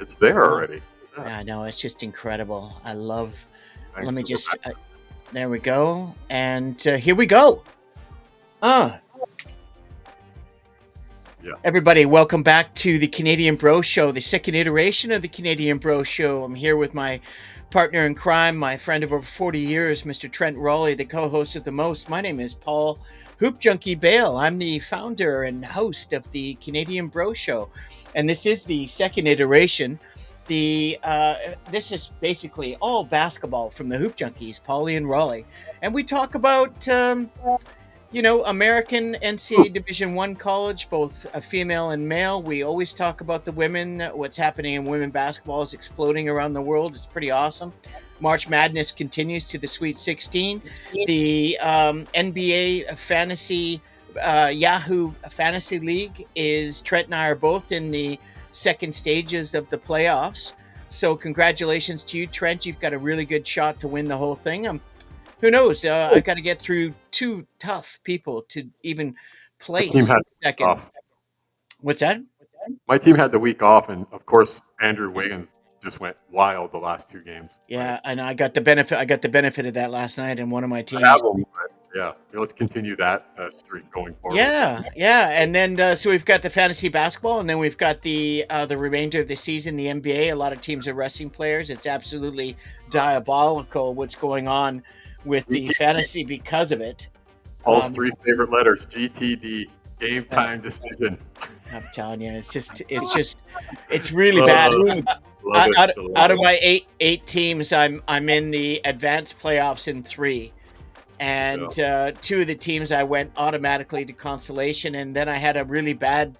It's there Wow. already. Yeah, I know. It's just incredible. I love. Thanks Let me for the just. There we go. And here we go. Uh, yeah. Everybody, welcome back to the Canadian Bro Show, the second iteration of the Canadian Bro Show. I'm here with my partner in crime, my friend of over 40 years, Mr. Trent Rowley, the co-host of The Most. My name is Paul Hoop Junkie Bale. I'm the founder and host of the Canadian Bro Show, and this is the second iteration. This is basically all basketball from the Hoop Junkies, Pauly and Raleigh, and we talk about American NCAA Division One college, both a female and male. We always talk about the women. What's happening in women basketball is exploding around the world. It's pretty awesome. March Madness continues to the Sweet 16. The NBA Fantasy Yahoo Fantasy League is Trent and I are both in the second stages of the playoffs. So congratulations to you, Trent. You've got a really good shot to win the whole thing. Who knows? I've got to get through two tough people to even My team place had the week second. off. What's that? My team had the week off, and of course, Andrew Wiggins just went wild the last two games. Right? Yeah, and I got the benefit. I got the benefit of that last night in one of my I teams. have him, but yeah, let's continue that streak going forward. Yeah, and then so we've got the fantasy basketball, and then we've got the remainder of the season, the NBA. A lot of teams are resting players. It's absolutely diabolical what's going on with the fantasy because of it. Paul's three favorite letters: GTD, game time decision. I'm telling you, it's really bad. Out of my eight teams, I'm in the advanced playoffs in 3, and 2 of the teams I went automatically to consolation, and then I had a really bad.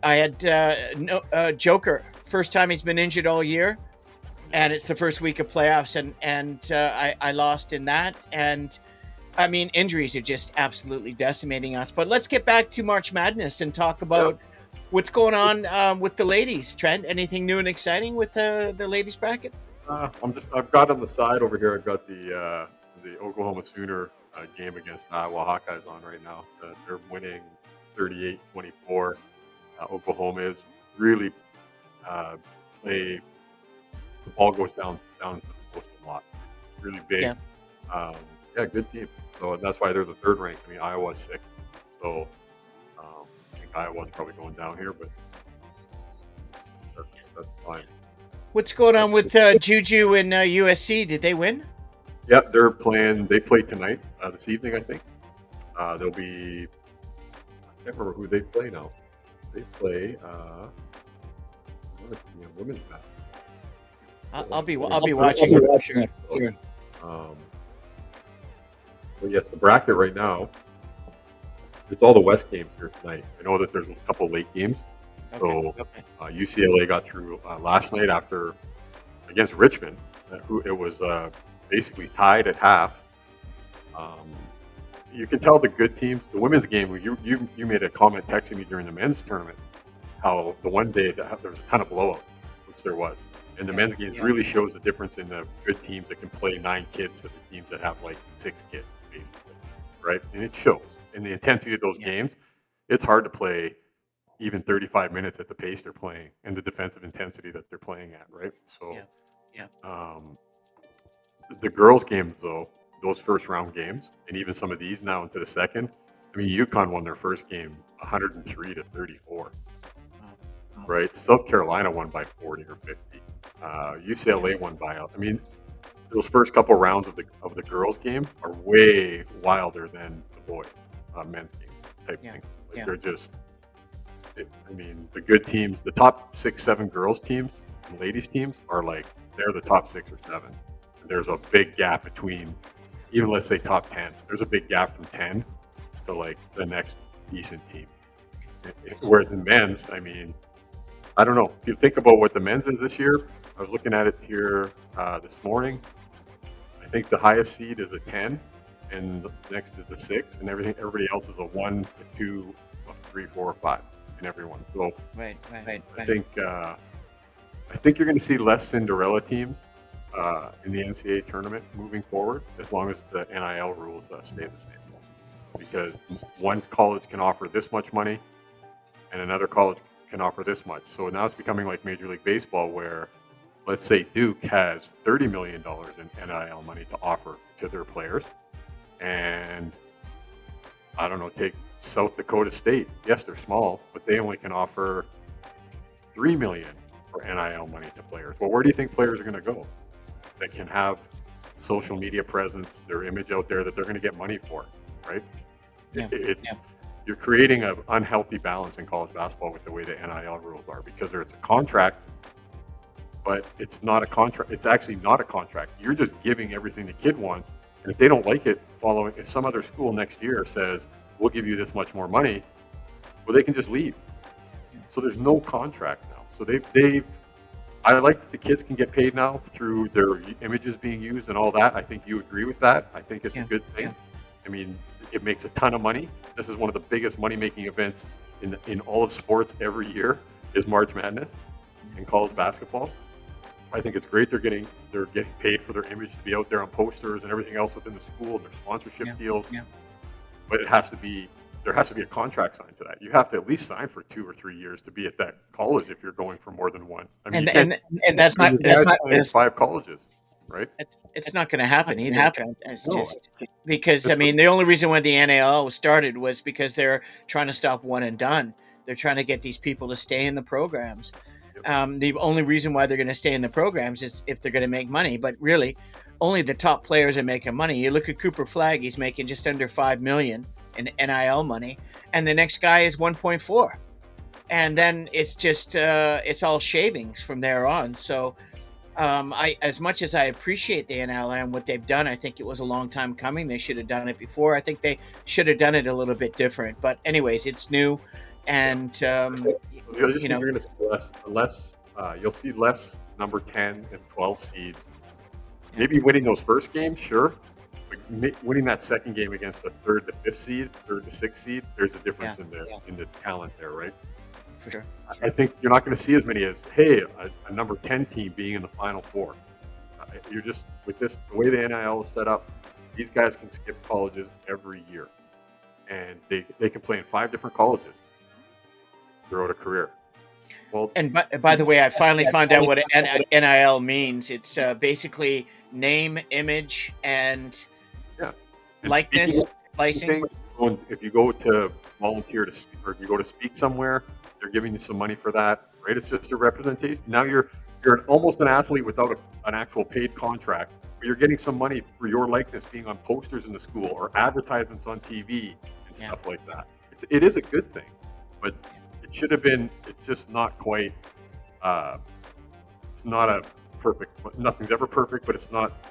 I had Joker, first time he's been injured all year, and it's the first week of playoffs, and I lost in that, and I mean injuries are just absolutely decimating us. But let's get back to March Madness and talk about. What's going on with the ladies, Trent? Anything new and exciting with the ladies bracket? I've got on the side over here. I've got the Oklahoma Sooner game against Iowa Hawkeyes on right now. They're winning 38-24. Oklahoma is really play. The ball goes down to the post a lot. Really big. Yeah, good team. So that's why they're the third ranked. I mean, Iowa's 6th. So. Iowa's probably going down here, but that's fine. What's going on with Juju and USC? Did they win? Yeah, they're playing. They play tonight, this evening, I think. They'll be. I can't remember who they play now. They play. Women's basketball. I'll be watching. Sure. But yes, the bracket right now. It's all the West games here tonight. I know that there's a couple late games. So UCLA got through last night against Richmond. It was basically tied at half. You can tell the good teams. The women's game. You made a comment texting me during the men's tournament how the one day there was a ton of blowout, which there was. And the men's games really shows the difference in the good teams that can play 9 kids to the teams that have like 6 kids, basically, right? And it shows. In the intensity of those games, it's hard to play even 35 minutes at the pace they're playing and the defensive intensity that they're playing at, right? So, the girls' games, though, those first round games, and even some of these now into the second, I mean, UConn won their first game 103-34, right? South Carolina won by 40 or 50. UCLA won by, I mean, those first couple rounds of the girls' game are way wilder than the boys. Men's game type thing. They're just, I mean, the good teams, the top 6, 7 girls teams and ladies teams are like, they're the top 6 or 7. And there's a big gap between, even let's say top 10. There's a big gap from 10 to like the next decent team. Whereas in men's, I mean, I don't know. If you think about what the men's is this year, I was looking at it here this morning. I think the highest seed is a 10. And the next is a 6, and everybody else is a 1, a 2, a 3, 4, or 5, and everyone. So right. I think you're going to see less Cinderella teams in the NCAA tournament moving forward, as long as the NIL rules stay the same. Because one college can offer this much money, and another college can offer this much. So now it's becoming like Major League Baseball, where let's say Duke has $30 million in NIL money to offer to their players. And I don't know, take South Dakota State. Yes, they're small, but they only can offer $3 million for NIL money to players. Well, where do you think players are going to go that can have social media presence, their image out there that they're going to get money for, right? Yeah. You're creating an unhealthy balance in college basketball with the way the NIL rules are, because it's a contract, but it's not a contract. It's actually not a contract. You're just giving everything the kid wants, and if they don't like it, if some other school next year says we'll give you this much more money, well, they can just leave. So there's no contract now. So I like that the kids can get paid now through their images being used and all that. I think you agree with that. I think it's a good thing. Yeah. I mean, it makes a ton of money. This is one of the biggest money-making events in all of sports every year is March Madness in college basketball. I think it's great they're getting paid for their image to be out there on posters and everything else within the school and their sponsorship deals. Yeah. But there has to be a contract signed to that. You have to at least sign for 2 or 3 years to be at that college if you're going for more than one. I mean, and that's not 5 colleges, right? It's not going to happen either. It's just because I mean the only reason why the NAL was started was because they're trying to stop one and done. They're trying to get these people to stay in the programs. The only reason why they're going to stay in the programs is if they're going to make money. But really, only the top players are making money. You look at Cooper Flagg; he's making just under $5 million in NIL money, and the next guy is 1.4, and then it's just it's all shavings from there on. So I, as much as I appreciate the NIL and what they've done, I think it was a long time coming. They should have done it before. I think they should have done it a little bit different, but anyways, it's new, and you're going to see less you'll see less number 10 and 12 seeds maybe winning those first games, sure. Winning that second game against the 3rd to 5th seed, 3rd to 6th seed, there's a difference in the talent there, right? For sure. I think you're not going to see as many as a number 10 team being in the Final Four. You're just with this the way the NIL is set up. These guys can skip colleges every year, and they can play in 5 different colleges throughout a career. Well, and by the way, I finally found out what NIL means. It's basically name, image, and likeness, splicing. If you go to volunteer to speak, or if you go to speak somewhere, they're giving you some money for that, right? It's just a representation. Now you're almost an athlete without an actual paid contract, but you're getting some money for your likeness being on posters in the school or advertisements on TV and stuff like that. It is a good thing, but it should have been. It's just not quite. It's not a perfect. Nothing's ever perfect, but it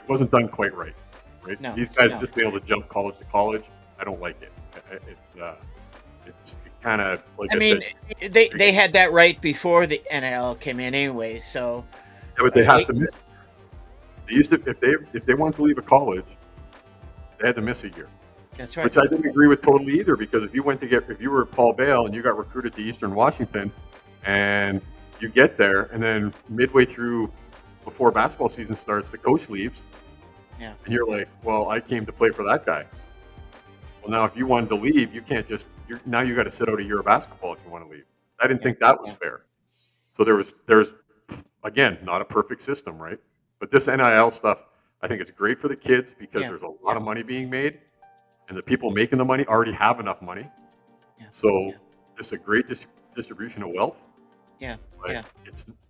wasn't done quite right. Right? No, These guys just be able to jump college to college. I don't like it. It's kind of like they had that right before the NIL came in anyway. So yeah, but they have to miss. They used to if they wanted to leave a college, they had to miss a year. That's right. Which I didn't agree with totally either, because if you were Paul Bale and you got recruited to Eastern Washington, and you get there, and then midway through, before basketball season starts, the coach leaves. Yeah. And you're like, well, I came to play for that guy. Well, now if you wanted to leave, you can't just. Now you got to sit out a year of basketball if you want to leave. I didn't think that was fair. So there's again not a perfect system, right? But this NIL stuff, I think it's great for the kids because there's a lot of money being made, and the people making the money already have enough money. Yeah. So it's a great distribution of wealth. Yeah. But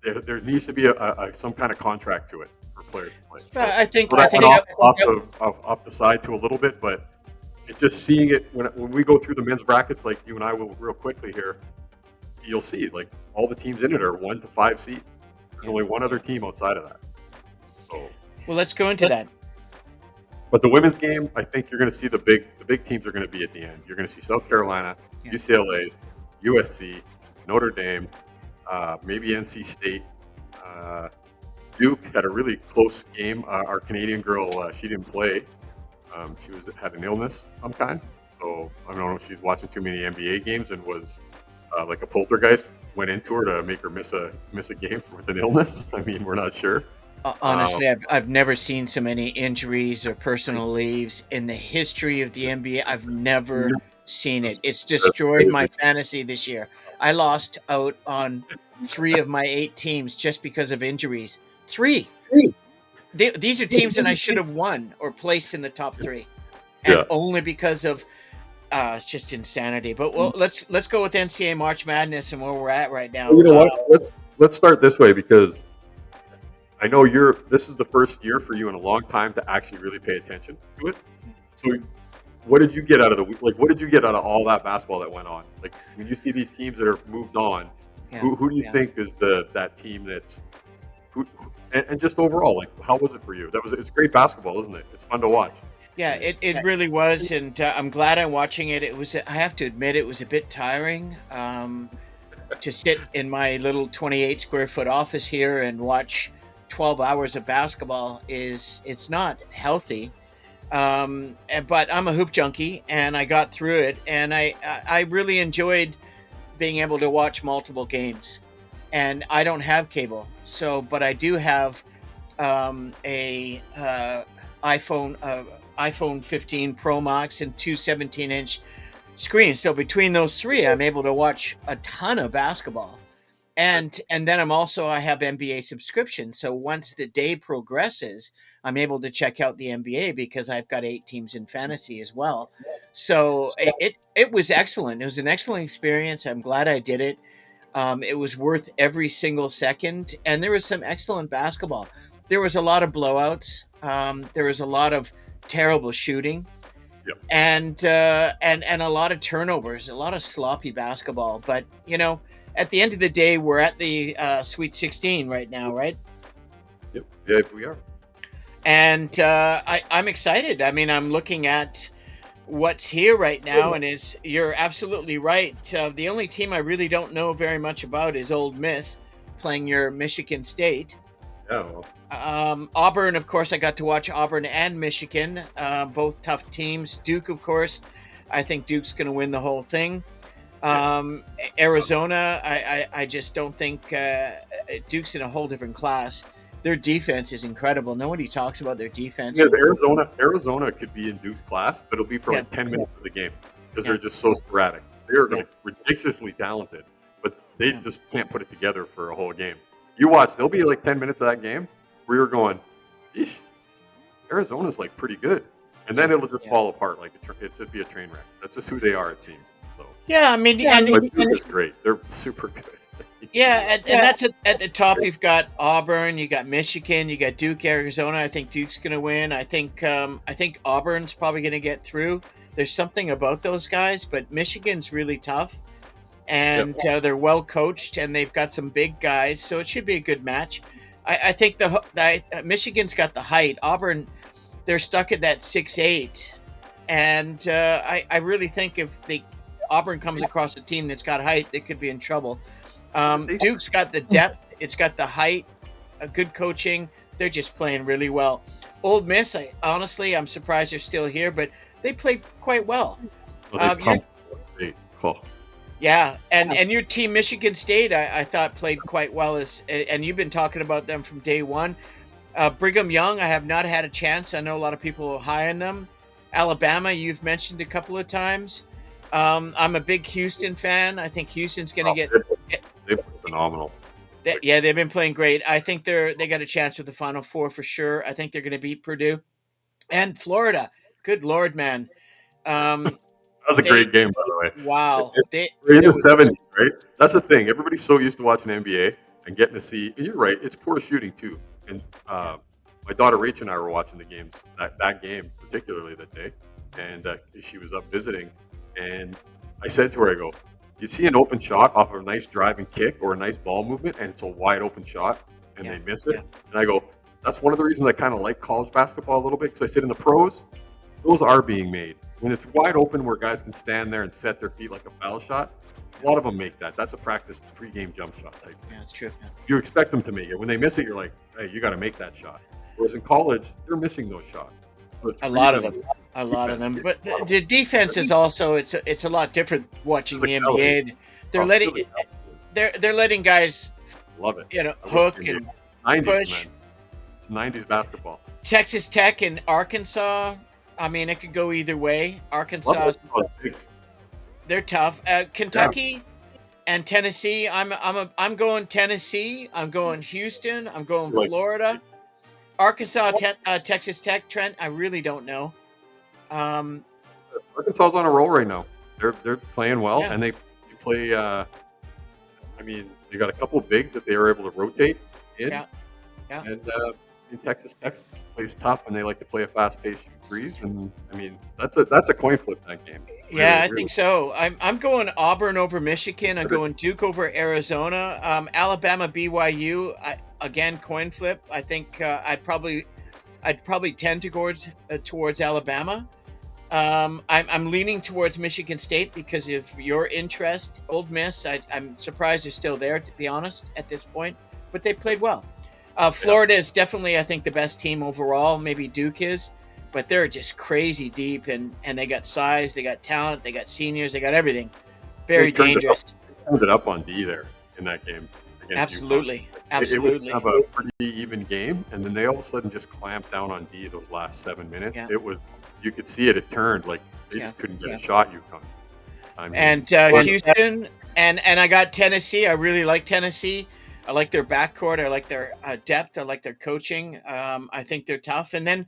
there needs to be some kind of contract to it for players to play. So, I think off the side to a little bit, but it's just seeing it when we go through the men's brackets, like you and I will real quickly here, you'll see like all the teams in it are 1 to 5 seed. There's only one other team outside of that. So well, let's go into that. But the women's game, I think you're going to see the big teams are going to be at the end. You're going to see South Carolina, UCLA, USC, Notre Dame, maybe NC State. Duke had a really close game. Our Canadian girl, she didn't play. She had an illness of some kind. So I don't know if she's watching too many NBA games and was like a poltergeist went into her to make her miss a game with an illness. I mean, we're not sure. Honestly, I've never seen so many injuries or personal leaves in the history of the NBA. I've never seen it. It's destroyed my fantasy this year. I lost out on 3 of my 8 teams just because of injuries. 3. These are teams that I should have won or placed in the top 3, and Yeah. only because of it's just insanity. But well, let's go with NCAA March Madness and where we're at right now. Well, you know what? Let's start this way, because I know this is the first year for you in a long time to actually really pay attention to it. So what did you get out of what did you get out of all that basketball that went on? Like, when you see these teams that have moved on, Yeah, who do you yeah. think is that team that's and just overall, like, how was it for you? It's great basketball, isn't it? It's fun to watch. Yeah, it really was, and I'm glad I'm watching it. It was, I have to admit, it was a bit tiring to sit in my little 28 square foot office here and watch 12 hours of basketball. It's not healthy. But I'm a hoop junkie, and I got through it, and I really enjoyed being able to watch multiple games. And I don't have cable, but I do have a iPhone 15 Pro Max and two 17-inch screens. So between those 3, I'm able to watch a ton of basketball. And then I have NBA subscription. So once the day progresses, I'm able to check out the NBA because I've got 8 teams in fantasy as well. So it was excellent. It was an excellent experience. I'm glad I did it. It was worth every single second, and there was some excellent basketball. There was a lot of blowouts. There was a lot of terrible shooting, Yep. and a lot of turnovers, a lot of sloppy basketball. But at the end of the day, we're at the Sweet 16 right now, right? Yep. Yeah, we are. And I'm excited. I mean, I'm looking at what's here right now, and you're absolutely right. The only team I really don't know very much about is Ole Miss, playing your Michigan State. Yeah. Well, Auburn, of course, I got to watch Auburn and Michigan, both tough teams. Duke, of course, I think Duke's going to win the whole thing. Arizona, I just don't think Duke's in a whole different class. Their defense is incredible. Nobody talks about their defense. because Arizona could be in Duke's class, but it'll be for like 10 minutes of the game, because they're just so sporadic. They're like ridiculously talented, but they just can't put it together for a whole game. You watch, there'll be like 10 minutes of that game where you're going, "Eesh, Arizona's like pretty good," and then it'll just fall apart like it should be a train wreck. That's just who they are, it seems. So I mean, but Duke is great. They're super good. and that's at the top. You've got Auburn, you got Michigan, you got Duke, Arizona. I think Duke's going to win. I think Auburn's probably going to get through. There's something about those guys, but Michigan's really tough, and they're well coached, and they've got some big guys, so it should be a good match. I think Michigan's got the height. Auburn, they're stuck at that 6'8", and I really think if Auburn comes across a team that's got height, they could be in trouble. Duke's got the depth, it's got the height, a good coaching. They're just playing really well. Ole Miss, I'm surprised they're still here, but they played quite well. Yeah, and your team, Michigan State, I thought played quite well, and you've been talking about them from day one. Brigham Young, I have not had a chance. I know a lot of people are high on them. Alabama, you've mentioned a couple of times. I'm a big Houston fan. I think Houston's going to get. They've been phenomenal. They've been playing great. I think they got a chance for the Final Four for sure. I think they're going to beat Purdue and Florida. Good Lord, man. That was a great game, by the way. Wow. We're in the 70s, right? That's the thing. Everybody's so used to watching NBA and getting to see. And you're right. It's poor shooting too. And my daughter Rach and I were watching the games that game particularly that day, and she was up visiting. And I said to her, I go, "You see an open shot off of a nice driving kick or a nice ball movement, and it's a wide open shot, and they miss it." And I go, "That's one of the reasons I kind of like college basketball a little bit, because I said in the pros, those are being made. When it's wide open where guys can stand there and set their feet like a foul shot, a lot of them make that. That's a practice pregame jump shot type thing. Yeah, that's true. You expect them to make it. When they miss it, you're like, hey, you got to make that shot. Whereas in college, they're missing those shots. So a lot of them. But the defense is also it's a lot different watching the NBA. They're letting guys love it. Hook and 90s, push. Man. It's 90s basketball. Texas Tech and Arkansas. I mean, it could go either way. Arkansas, they're tough. Kentucky, And Tennessee, I'm going Tennessee. I'm going Houston. I'm going Like Florida, Arkansas, Texas Tech. Trent, I really don't know. Um, Arkansas's on a roll right now. They're playing well, yeah, and they play. I mean, they got a couple of bigs that they were able to rotate in, yeah, yeah. and in Texas Tech plays tough, and they like to play a fast-paced threes. And I mean, that's a coin flip, that game. Yeah, Really, I really. think so. I'm going Auburn over Michigan. I'm going Duke over Arizona. Alabama, BYU. Again, coin flip. I think I'd probably tend towards Alabama. I'm leaning towards Michigan State because of your interest. Old Miss, I'm surprised they're still there, to be honest, at this point, but they played well. Yeah. Florida is definitely, I think, the best team overall. Maybe Duke is, but they're just crazy deep, and they got size, they got talent, they got seniors, they got everything. They Very dangerous. turned it up on D there in that game against UConn. Absolutely, It was absolutely. kind of a pretty even game, and then they all of a sudden just clamped down on D those last 7 minutes. Yeah, It was, you could see it. It turned like they yeah. just couldn't get a shot. UConn. I mean, And Houston, and I got Tennessee. I really like Tennessee. I like their backcourt. I like their depth. I like their coaching. I think they're tough. And then,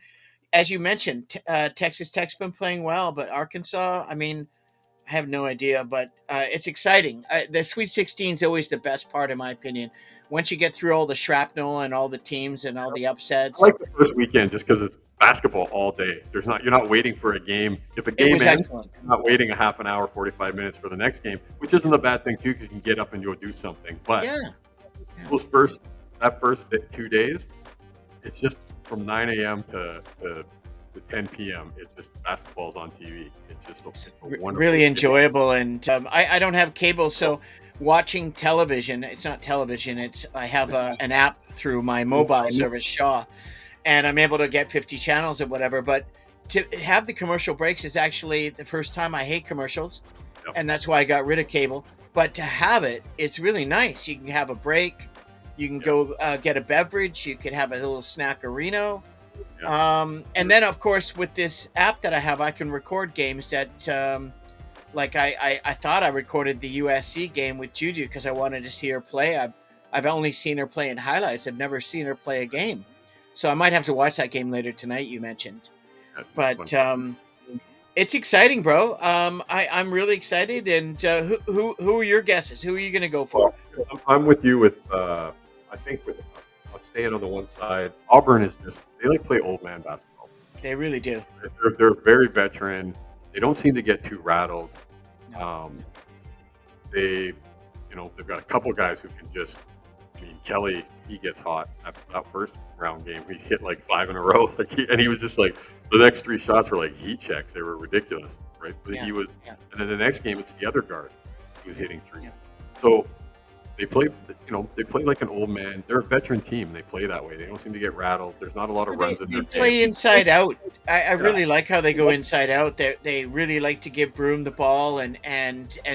as you mentioned, Texas Tech's been playing well, but Arkansas, I mean, I have no idea, but it's exciting. The Sweet 16 is always the best part, in my opinion. Once you get through all the shrapnel and all the teams and all the I upsets, like the first weekend just because it's basketball all day. You're not waiting for a game. If a it game was ends, excellent. you're not waiting a half an hour, 45 minutes for the next game, which isn't a bad thing too, because you can get up and go do something. But Yeah, yeah. those that first 2 days, it's just from 9 a.m. to 10 p.m. It's just basketball's on TV. It's just a wonderful Really game. enjoyable. And I don't have cable, so watching television, it's not television, it's I have an app through my mobile service, Shaw, and I'm able to get 50 channels or whatever. But to have the commercial breaks is actually the first time. I hate commercials, Yep. and that's why I got rid of cable. But to have it, it's really nice. You can have a break, you can go get a beverage, you can have a little snackerino. And then, of course, with this app that I have, I can record games that, like I thought I recorded the USC game with Juju because I wanted to see her play. I've only seen her play in highlights. I've never seen her play a game, so I might have to watch that game later tonight. You mentioned, but it's exciting, bro. I'm really excited. And who are your guesses? Who are you going to go for? I'm with you with I think with staying on the one side. Auburn is just, they like play old man basketball. They really do. They're very veteran. They don't seem to get too rattled. They, they've got a couple guys who can just. I mean, Kelly, he gets hot after that first round game. He hit like 5 in a row, and he was just like, the next 3 shots were like heat checks. They were ridiculous, right? But he was, and then the next game it's the other guard who was hitting threes. So they play, they play like an old man. They're a veteran team. They play that way. They don't seem to get rattled. There's not a lot of runs in They their play game. inside out. I really like how they go inside out. They really like to give Broom the ball and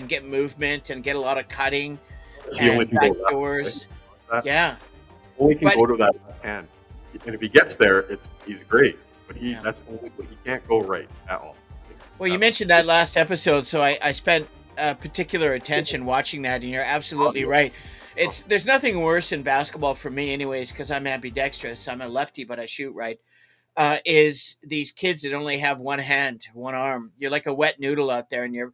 get movement and get a lot of cutting He only and can back go left, doors. right? Yeah. Only can But- go to that left hand, and if he gets there, he's great. But he can't go right at all. Well, you mentioned that last episode, so I spent particular attention watching that, and you're absolutely right. There's nothing worse in basketball for me, anyways, because I'm ambidextrous. I'm a lefty, but I shoot right. Is these kids that only have one hand, one arm? You're like a wet noodle out there, and you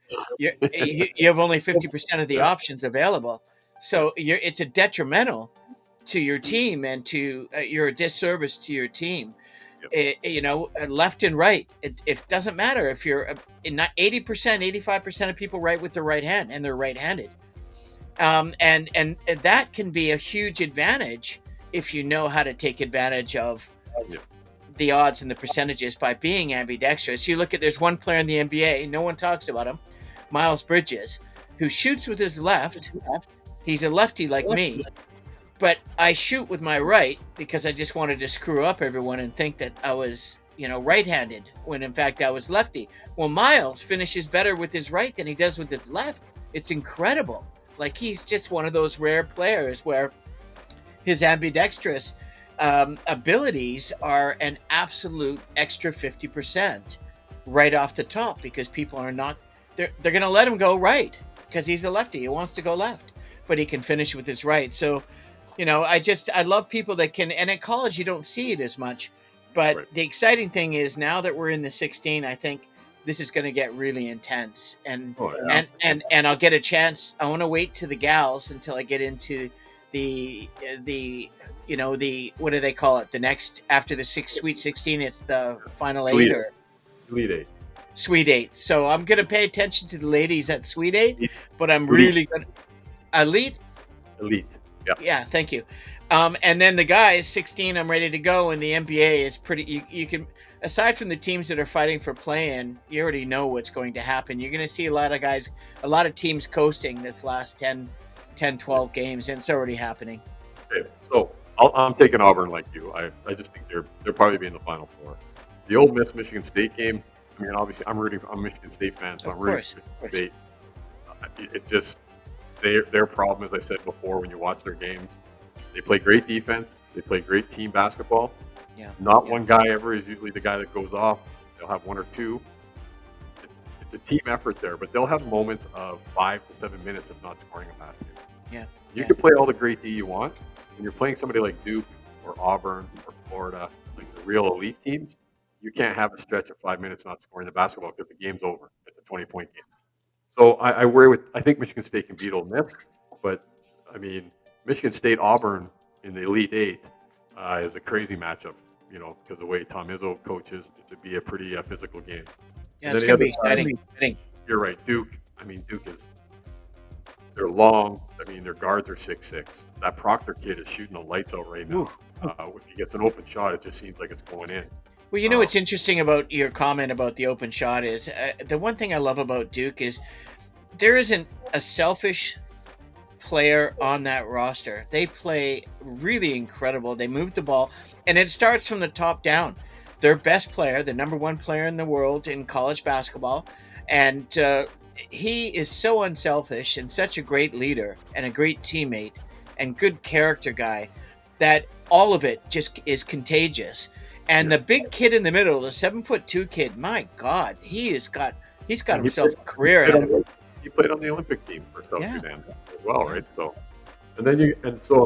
have only 50% of the options available. So it's a detrimental to your team, and you're a disservice to your team. Left and right. It doesn't matter if you're in 80%, 85% of people write with their right hand, and they're right-handed. And that can be a huge advantage if you know how to take advantage of the odds and the percentages by being ambidextrous. You look at, there's one player in the NBA, no one talks about him, Miles Bridges, who shoots with his left. He's a lefty like me, but I shoot with my right because I just wanted to screw up everyone and think that I was, right-handed, when in fact I was lefty. Well, Miles finishes better with his right than he does with his left. It's incredible. Like, he's just one of those rare players where his ambidextrous abilities are an absolute extra 50% right off the top, because people are not, they're going to let him go right because he's a lefty. He wants to go left, but he can finish with his right. So, I love people that can. And at college, you don't see it as much. But Right. the exciting thing is now that we're in the 16, I think this is going to get really intense. And Oh, yeah. and I'll get a chance. I want to wait to the gals until I get into the what do they call it? The next after the Sweet 16, it's the final Elite 8 Eight. or Elite Eight. Sweet 8. So I'm going to pay attention to the ladies at Sweet 8, but I'm Elite. really going to Elite. Yeah. Yeah, thank you. And then the guys, 16, I'm ready to go. And the NBA is pretty. You can, aside from the teams that are fighting for play-in, you already know what's going to happen. You're going to see a lot of teams coasting this last 10, 12 games, and it's already happening. Okay, so I'm taking Auburn like you. I just think they'll probably be in the Final Four. The Ole Miss Michigan State game. I mean, obviously, I'm a Michigan State fan, so I'm rooting for Michigan State. It just their problem, as I said before, when you watch their games, they play great defense. They play great team basketball. Yeah. Not one guy ever is usually the guy that goes off. They'll have one or two. It's a team effort there, but they'll have moments of 5 to 7 minutes of not scoring a basket. Yeah. You can play all the great D you want. When you're playing somebody like Duke or Auburn or Florida, like the real elite teams, you can't have a stretch of 5 minutes not scoring the basketball because the game's over. It's a 20-point game. So I think Michigan State can beat Ole Miss, but I mean, Michigan State Auburn in the Elite Eight is a crazy matchup, because the way Tom Izzo coaches, it'd be a pretty physical game. Yeah, it's going to be exciting. You're right, Duke. I mean, they're long. I mean, their guards are 6'6". That Proctor kid is shooting the lights out right now. If he gets an open shot, it just seems like it's going in. Well, what's interesting about your comment about the open shot is the one thing I love about Duke is there isn't a selfish player on that roster. They play really incredible. They move the ball, and it starts from the top down. Their best player, the number 1 player in the world in college basketball, and he is so unselfish and such a great leader and a great teammate and good character guy that all of it just is contagious. And the big kid in the middle, the 7'2" kid, my God, he's got himself a career ahead of him. He played on the Olympic team for South Sudan as well, right? So, on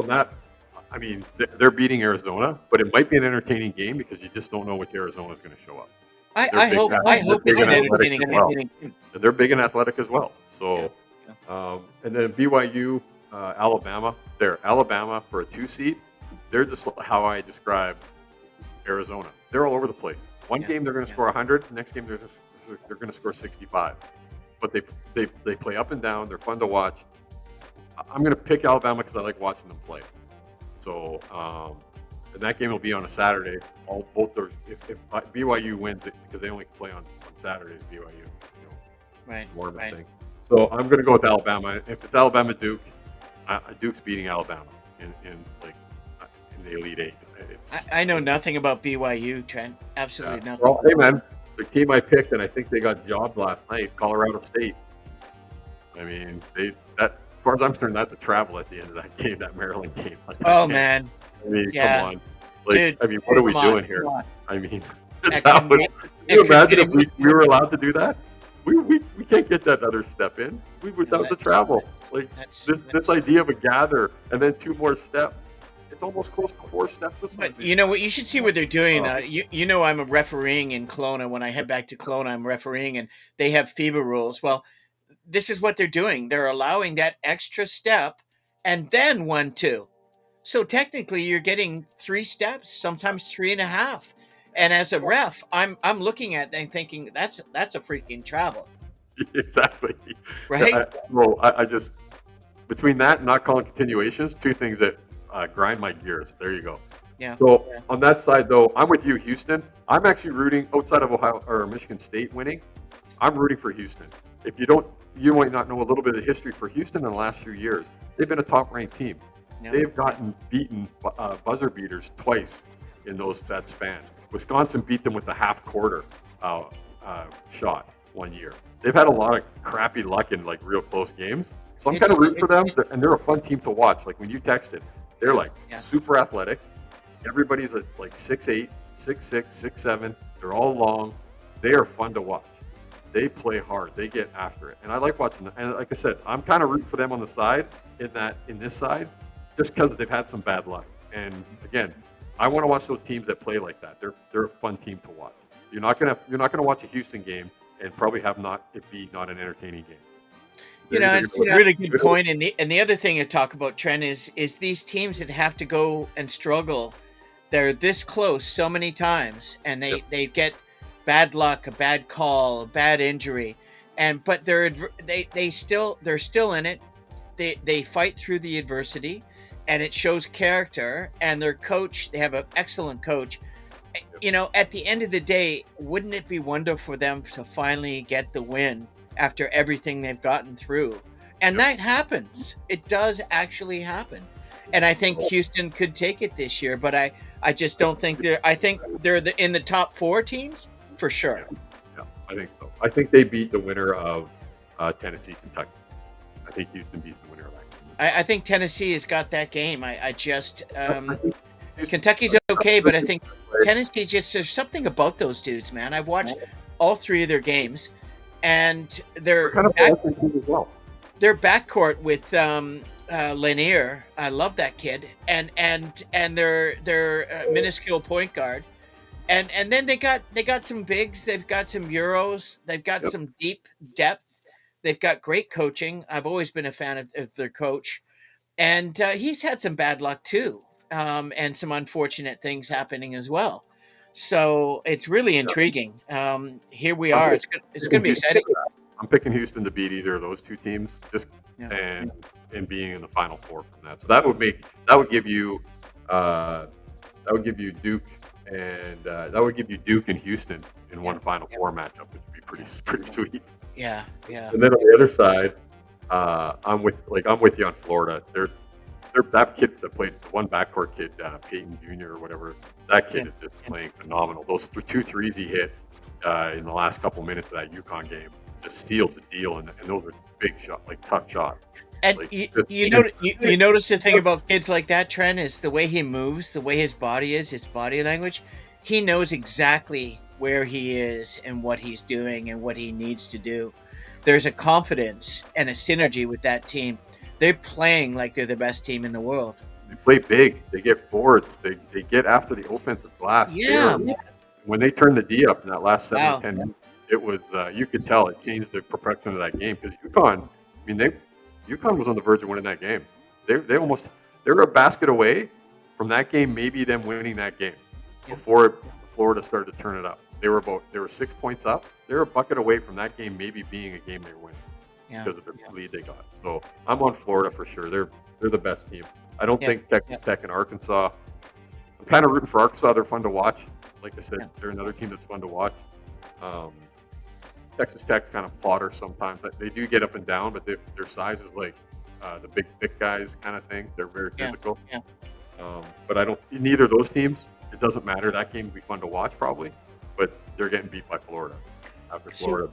that, I mean, they're beating Arizona, but it might be an entertaining game because you just don't know which Arizona is going to show up. I hope it's an entertaining game. And they're big and athletic as well. So, and then BYU, Alabama. Alabama for a 2 seed. They're just how I describe Arizona. They're all over the place. One game they're going to score 100. Next game they're going to score 65. But they play up and down. They're fun to watch. I'm going to pick Alabama because I like watching them play. So, and that game will be on a Saturday. If BYU wins it, because they only play on Saturdays, BYU. Right. Thing. So I'm going to go with Alabama. If it's Alabama Duke, Duke's beating Alabama in the Elite Eight. I know nothing about BYU, Trent. Absolutely nothing. Well, hey man, the team I picked, and I think they got jobbed last night, Colorado State. I mean, as far as I'm concerned, that's a travel at the end of that game, that Maryland game. Man. I mean, come on. Dude, I mean, what are we doing here? I mean, can you imagine if we were allowed to do that? We can't get that other step in. That was a travel. This idea of a gather and then 2 more steps. It's almost close to 4 steps. But you know what? You should see what they're doing. I'm a refereeing in Kelowna. When I head back to Kelowna, I'm refereeing, and they have FIBA rules. Well, this is what they're doing. They're allowing that extra step and then 1-2. So technically, you're getting 3 steps, sometimes 3.5. And as a ref, I'm looking at them thinking that's a freaking travel. Exactly. Right. I just between that and not calling continuations, 2 things that grind my gears. There you go. Yeah. So on that side, though, I'm with you, Houston. I'm actually rooting outside of Ohio or Michigan State winning. I'm rooting for Houston. If you might not know a little bit of history for Houston in the last few years. They've been a top-ranked team. Yeah. They've gotten beaten buzzer beaters twice in that span. Wisconsin beat them with the half-quarter shot one year. They've had a lot of crappy luck in real close games. So I'm kind of rooting for them, and they're a fun team to watch. Like when you texted, they're super athletic. Everybody's 6'8", 6'6", 6'7". They're all long. They are fun to watch. They play hard. They get after it, and I like watching them. And like I said, I'm kind of rooting for them on the side in this side, just because they've had some bad luck. And again, I want to watch those teams that play like that. They're a fun team to watch. You're not gonna watch a Houston game and probably have it be not an entertaining game. It's a really good point. And the other thing to talk about, Trent, is these teams that have to go and struggle. They're this close so many times, and they get bad luck, a bad call, a bad injury, but they're still in it. They fight through the adversity, and it shows character. And their coach, they have an excellent coach. At the end of the day, wouldn't it be wonderful for them to finally get the win after everything they've gotten through? And that happens. It does actually happen. And I think Houston could take it this year, but I just don't think I think they're in the top 4 teams for sure. Yeah, I think so. I think they beat the winner of Tennessee, Kentucky. I think Houston beats the winner of that game. I think Tennessee has got that game. I just Kentucky's okay, but I think Tennessee, there's something about those dudes, man. I've watched all 3 of their games, and their backcourt with Lanier, I love that kid, and their minuscule point guard, and then they got some bigs, they've got some Euros, they've got some deep depth, they've got great coaching. I've always been a fan of their coach, and he's had some bad luck too, and some unfortunate things happening as well. So it's really intriguing. Here we are. It's going to be exciting. I'm picking Houston to beat either of those 2 teams, and being in the Final Four from that. So that would give you Duke and Houston in one Final Four matchup, which would be pretty sweet. Yeah. And then on the other side, I'm with you on Florida. They're that kid that played, the one backcourt kid, Peyton Jr. or whatever. That kid is just playing phenomenal. Those 2 threes he hit in the last couple minutes of that UConn game just sealed the deal, and those were big shot, tough shots. And you notice the thing about kids like that, Trent, is the way he moves, the way his body is, his body language. He knows exactly where he is and what he's doing and what he needs to do. There's a confidence and a synergy with that team. They're playing like they're the best team in the world. They play big. They get boards. They get after the offensive glass. Yeah. When they turned the D up in that last 7 to 10 minutes, it was you could tell it changed the perspective of that game, because UConn was on the verge of winning that game. They were a basket away from that game, maybe them winning that game before Florida started to turn it up. They were 6 points up. They were a bucket away from that game maybe being a game they were winning because of the lead they got. So I'm on Florida for sure. They're the best team. I don't think Texas Tech and Arkansas. I'm kind of rooting for Arkansas. They're fun to watch. Like I said, they're another team that's fun to watch. Texas Tech's kind of plotter sometimes. They do get up and down, but their size is like the big thick guys kind of thing. They're very physical. But neither of those teams, it doesn't matter. That game will be fun to watch probably, but they're getting beat by Florida. After Florida,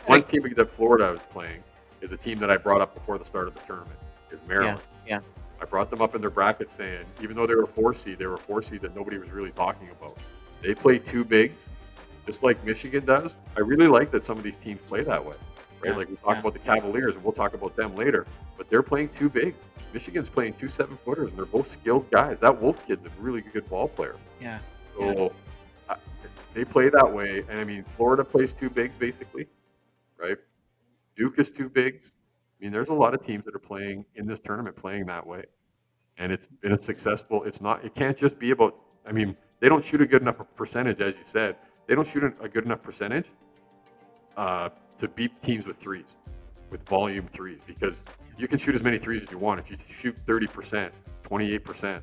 one team that Florida was playing is a team that I brought up before the start of the tournament, is Maryland. I brought them up in their bracket saying, even though they were a 4 seed, they were a 4 seed that nobody was really talking about. They play 2 bigs, just like Michigan does. I really like that some of these teams play that way, right? Like we talk about the Cavaliers, and we'll talk about them later, but they're playing 2 big. Michigan's playing 2 7-footers, and they're both skilled guys. That Wolf kid's a really good ball player. So they play that way, and I mean, Florida plays 2 bigs basically, right? Duke is 2 bigs. I mean, there's a lot of teams that are playing in this tournament playing that way, and it's been successful. It can't just be about. I mean, they don't shoot a good enough percentage, as you said. They don't shoot a good enough percentage to beat teams with threes, with volume threes, because you can shoot as many threes as you want. If you shoot 30%, 28%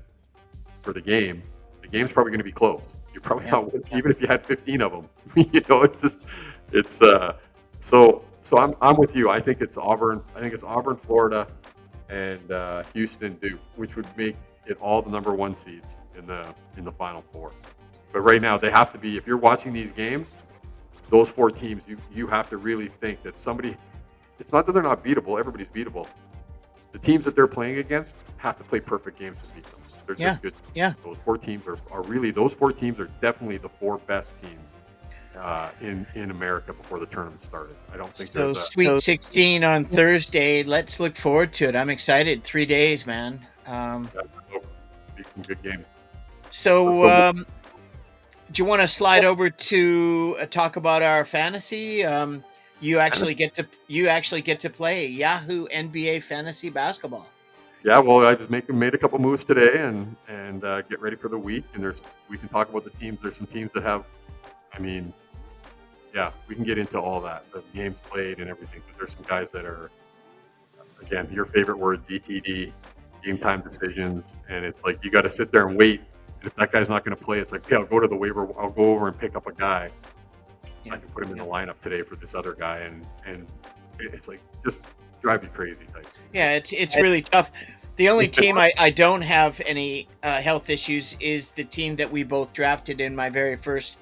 for the game's probably going to be close. You're probably not, even if you had 15 of them. So I'm with you. I think it's Auburn. I think it's Auburn, Florida, and Houston, Duke, which would make it all the number 1 seeds in the Final Four. But right now, they have to be. If you're watching these games, those 4 teams, you have to really think that somebody. It's not that they're not beatable. Everybody's beatable. The teams that they're playing against have to play perfect games to beat them. They're just good. Yeah. Those 4 teams are really. Those 4 teams are definitely the 4 best teams in America before the tournament started. I don't think So there's a Sweet 16 on Thursday. Let's look forward to it. I'm excited. 3 days, man. be some good games. Let's So go. do you want to slide over to talk about our fantasy? You actually get to play Yahoo NBA fantasy basketball. Yeah, well, I just made a couple moves today, and get ready for the week. And we can talk about the teams. There's some teams that have, I mean, yeah, we can get into all that, the games played and everything. Because there's some guys that are, again, your favorite word, DTD, game time decisions, and it's like you got to sit there and wait. And if that guy's not going to play, it's like, okay, I'll go to the waiver. I'll go over and pick up a guy. Yeah. I can put him in the lineup today for this other guy, and it's like just drive you crazy type. Yeah, it's really tough. The only team I don't have any health issues is the team that we both drafted in my very first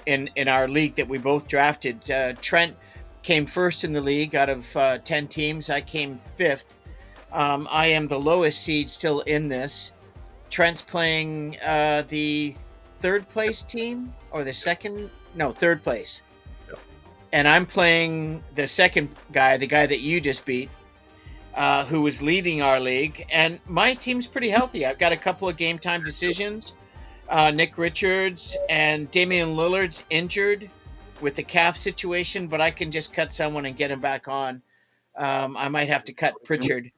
in our league that we both drafted. Trent came first in the league out of 10 teams. I came fifth. I am the lowest seed still in this. Trent's playing the third place team or the second? No, third place. Yep. And I'm playing the second guy, the guy that you just beat, who was leading our league. And my team's pretty healthy. I've got a couple of game time decisions. Nick Richards and Damian Lillard's injured with the calf situation, but I can just cut someone and get him back on. I might have to cut Pritchard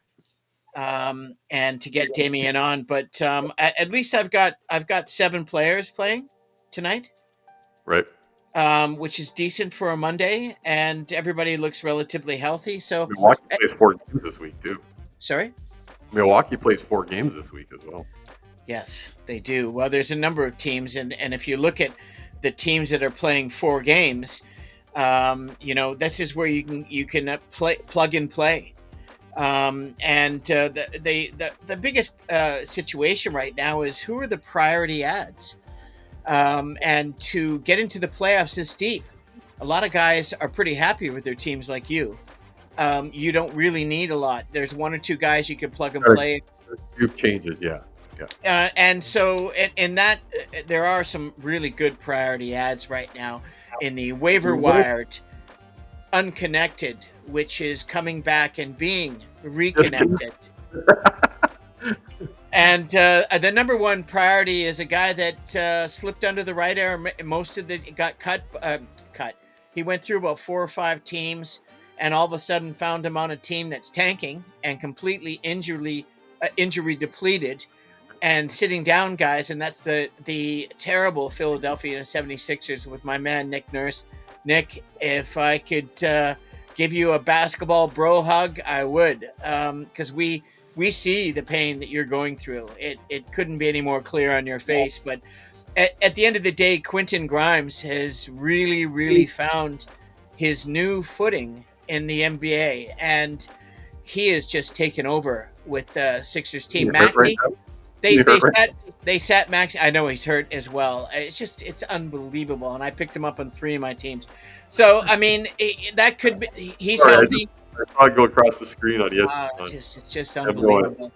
and to get Damian on, but at least I've got 7 players playing tonight, Right. Which is decent for a Monday, and everybody looks relatively healthy. So Milwaukee plays 4 games this week too. Sorry? Milwaukee plays 4 games this week as well. Yes, they do. Well, there's a number of teams, and if you look at the teams that are playing 4 games, this is where you can plug and play. The biggest situation right now is who are the priority ads, and to get into the playoffs this deep. A lot of guys are pretty happy with their teams like you. You don't really need a lot. There's 1 or 2 guys you can plug and play. A few changes, yeah. And so in that, there are some really good priority ads right now in the waiver wired unconnected, which is coming back and being reconnected. And the number 1 priority is a guy that slipped under the radar. Most of the got cut. He went through about 4 or 5 teams, and all of a sudden found him on a team that's tanking and completely injury depleted and sitting down guys. And that's the terrible Philadelphia 76ers with my man Nick Nurse. Nick, if I could give you a basketball bro hug, I would, because we see the pain that you're going through. It couldn't be any more clear on your face. But at the end of the day, Quentin Grimes has really, really found his new footing in the NBA, and he has just taken over with the Sixers team. Maxey, they sat Max. I know he's hurt as well. It's unbelievable, and I picked him up on 3 of my teams. So I mean, that could be. He's healthy. I saw it go across the screen on ESPN. It's just unbelievable.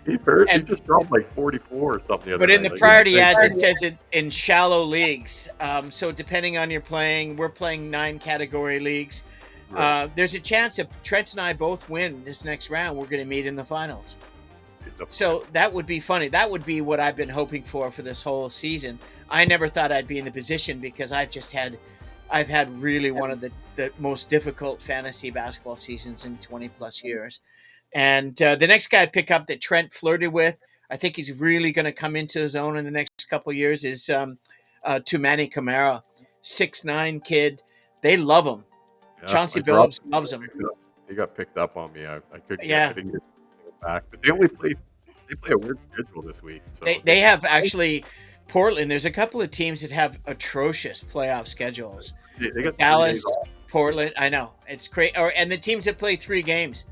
He's hurt. He just dropped like 44 or something. But in the priority ads, it says it in shallow leagues. So depending on your playing, we're playing 9 category leagues. Right. There's a chance if Trent and I both win this next round, we're going to meet in the finals. So that would be funny. That would be what I've been hoping for this whole season. I never thought I'd be in the position because I've had really one of the most difficult fantasy basketball seasons in 20 plus years. And the next guy I'd pick up that Trent flirted with, I think he's really going to come into his own in the next couple of years, is Tumani Kamara, 6'9" kid. They love him. Yeah, Chauncey Billups loves him. He got picked up on me. I couldn't get it back. But they play a weird schedule this week. So they have actually Portland. There's a couple of teams that have atrocious playoff schedules. They got Dallas, Portland. I know it's crazy. And the teams that play 3 games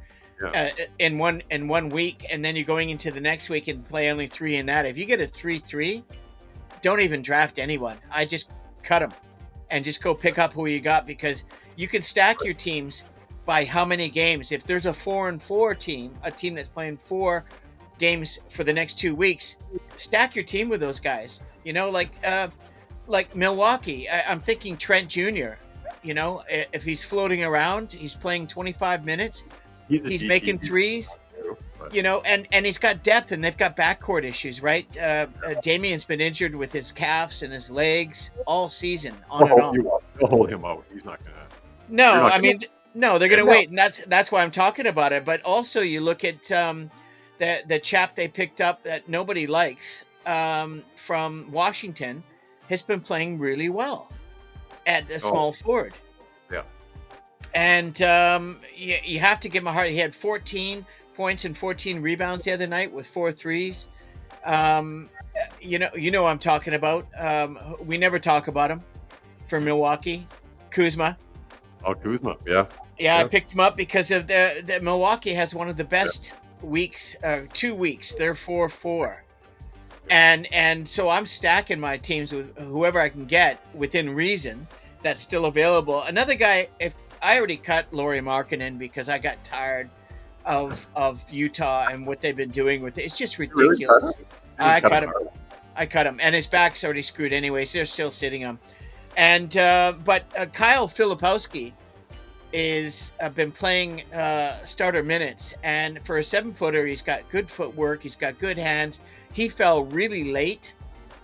in one week, and then you're going into the next week and play only 3 in that. If you get a 3-3, don't even draft anyone. I just cut them and just go pick up who you got, because you can stack your teams by how many games. If there's a 4-4 team, a team that's playing 4 games for the next 2 weeks, stack your team with those guys. like Milwaukee, I'm thinking Trent Jr. You know, if he's floating around, he's playing 25 minutes, He's a he's GT making threes. too, but You know, and he's got depth, and they've got backcourt issues, right? Damian's been injured with his calves and his legs all season, on and off. they'll hold him out. He's not gonna. You're No, not I gonna. mean, no, they're going to No. wait, and that's why I'm talking about it. But also, you look at the chap they picked up that nobody likes from Washington has been playing really well at the Oh, small forward, yeah. and you have to give him a heart. He had 14 points and 14 rebounds the other night with 4 threes. You know what I'm talking about. We never talk about him for Milwaukee, Kuzma. Oh, Kuzma. Yeah. Yeah, I Yeah. picked him up because of the Milwaukee has one of the best weeks, 2 weeks. They're 4-4, and so I'm stacking my teams with whoever I can get within reason that's still available. Another guy, if I already cut Lauri Markkinen because I got tired of Utah and what they've been doing with it. It's just You really cut ridiculous. him? You I didn't cut cut him him. hard. I cut him, and his back's already screwed anyway, so they're still sitting him. And but Kyle Filipowski is been playing starter minutes, and for a 7-footer, he's got good footwork, he's got good hands. He fell really late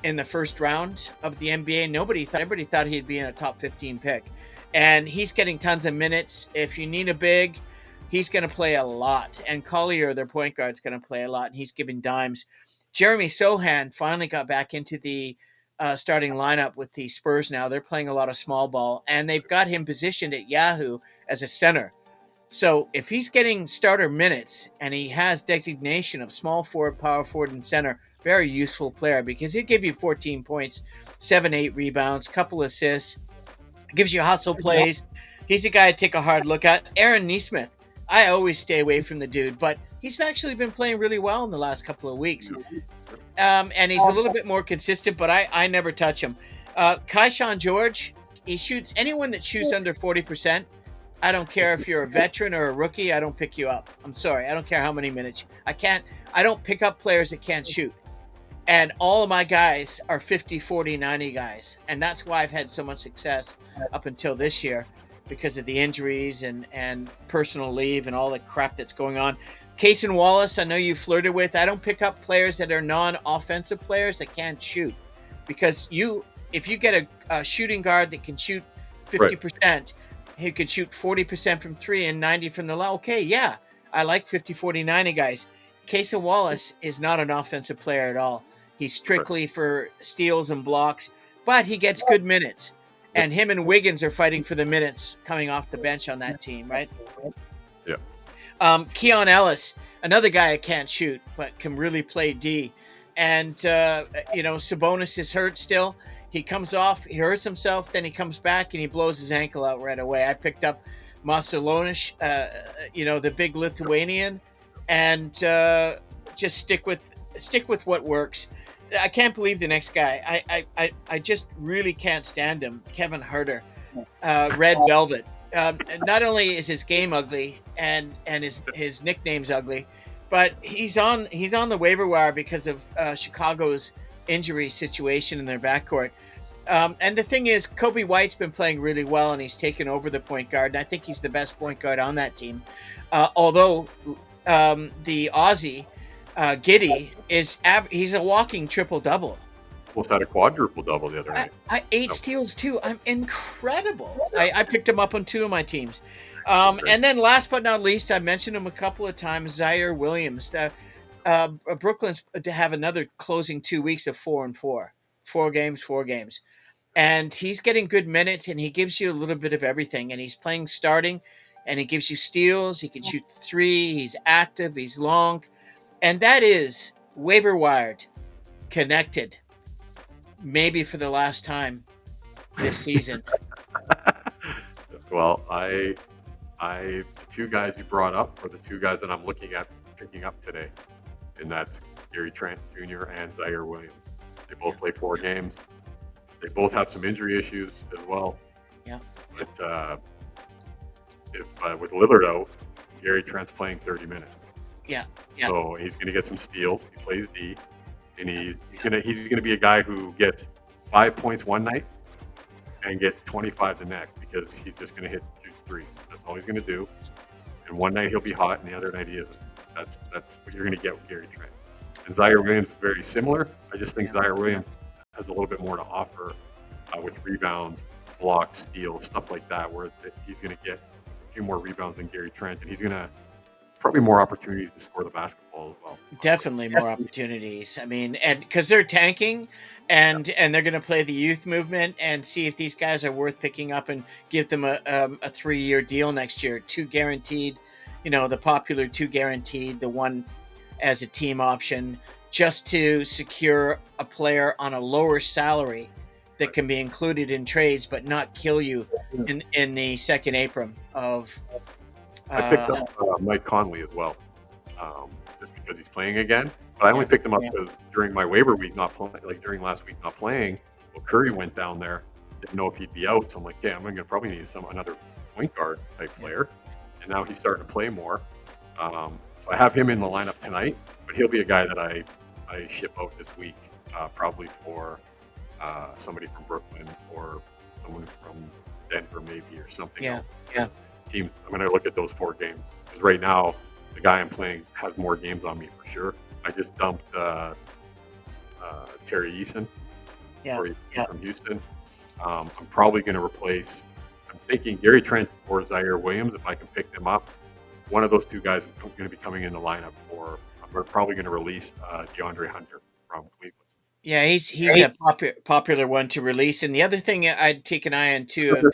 in the first round of the NBA. Everybody thought he'd be in a top 15 pick, and he's getting tons of minutes. If you need a big, he's going to play a lot, and Collier, their point guard, is going to play a lot, and he's giving dimes. Jeremy Sohan finally got back into the starting lineup with the Spurs now. They're playing a lot of small ball, and they've got him positioned at Yahoo as a center. So if he's getting starter minutes and he has designation of small forward, power forward, and center, very useful player because he'll give you 14 points, 7-8 rebounds, couple assists, gives you hustle plays. He's a guy to take a hard look at. Aaron Nesmith, I always stay away from the dude, but he's actually been playing really well in the last couple of weeks. And he's a little bit more consistent, but I never touch him. Kaishan George, he shoots anyone that shoots under 40%. I don't care if you're a veteran or a rookie. I don't pick you up. I'm sorry. I don't care how many minutes. I don't pick up players that can't shoot. And all of my guys are 50, 40, 90 guys. And that's why I've had so much success up until this year because of the injuries and personal leave and all the crap that's going on. Cason Wallace, I know you flirted with. I don't pick up players that are non-offensive players that can't shoot. Because if you get a shooting guard that can shoot 50%, he could shoot 40% from 3 and 90 from the line. Okay, yeah, I like 50, 40, 90 guys. Cason Wallace is not an offensive player at all. He's strictly for steals and blocks, but he gets good minutes. And him and Wiggins are fighting for the minutes coming off the bench on that team, right? Yeah. Keon Ellis, another guy that can't shoot, but can really play D. And, Sabonis is hurt still. He comes off, he hurts himself, then he comes back and he blows his ankle out right away. I picked up Masalonish, the big Lithuanian, and just stick with what works. I can't believe the next guy. I just really can't stand him. Kevin Herter, Red Velvet. Not only is his game ugly and his nickname's ugly, but he's on the waiver wire because of Chicago's injury situation in their backcourt. And the thing is, Kobe White's been playing really well, and he's taken over the point guard. And I think he's the best point guard on that team. Although the Aussie Giddey he's a walking triple double. Almost had a quadruple double the other night. 8 steals too. I'm incredible. I picked him up on 2 of my teams. And then last but not least, I mentioned him a couple of times, Zaire Williams. Brooklyn's to have another closing 2 weeks of 4-4. 4 games. And he's getting good minutes, and he gives you a little bit of everything. And he's playing starting, and he gives you steals. He can shoot 3. He's active. He's long. And that is waiver wired, connected, maybe for the last time this season. Well, the 2 guys you brought up are the 2 guys that I'm looking at picking up today, and that's Gary Trent Jr. and Zaire Williams. They both play 4 games. They both have some injury issues as well. Yeah. But with Lillard out, Gary Trent's playing 30 minutes. Yeah. So he's going to get some steals. He plays D, and he's going to be a guy who gets 5 points one night and get 25 the next, because he's just going to hit 2 3. That's all he's going to do. And one night he'll be hot, and the other night he isn't. That's what you're going to get with Gary Trent. And Zaire Williams is very similar. I just think Zaire Williams has a little bit more to offer with rebounds, blocks, steals, stuff like that, where he's going to get a few more rebounds than Gary Trent, and he's going to probably more opportunities to score the basketball as well. Definitely more opportunities. I mean, and because they're tanking, and they're going to play the youth movement and see if these guys are worth picking up and give them a 3-year deal next year, 2 guaranteed. You know, the popular 2 guaranteed, the one as a team option, just to secure a player on a lower salary that can be included in trades, but not kill you in the second apron of. I picked up Mike Conley as well, just because he's playing again. But I only picked him up because during my waiver week, during last week not playing, well, Curry went down there, didn't know if he'd be out, so I'm like, yeah, I'm going to probably need another point guard type player. And now he's starting to play more. So I have him in the lineup tonight, but he'll be a guy that I ship out this week, probably for somebody from Brooklyn or someone from Denver maybe, or something else. Teams, I'm going to look at those 4 games, because right now the guy I'm playing has more games on me for sure. I just dumped Terry Eason from Houston. I'm probably going to replace, I'm thinking Gary Trent or Zaire Williams, if I can pick them up. One of those 2 guys is going to be coming in the lineup we're probably going to release DeAndre Hunter from Cleveland. Yeah, he's a popular one to release. And the other thing I'd take an eye on too,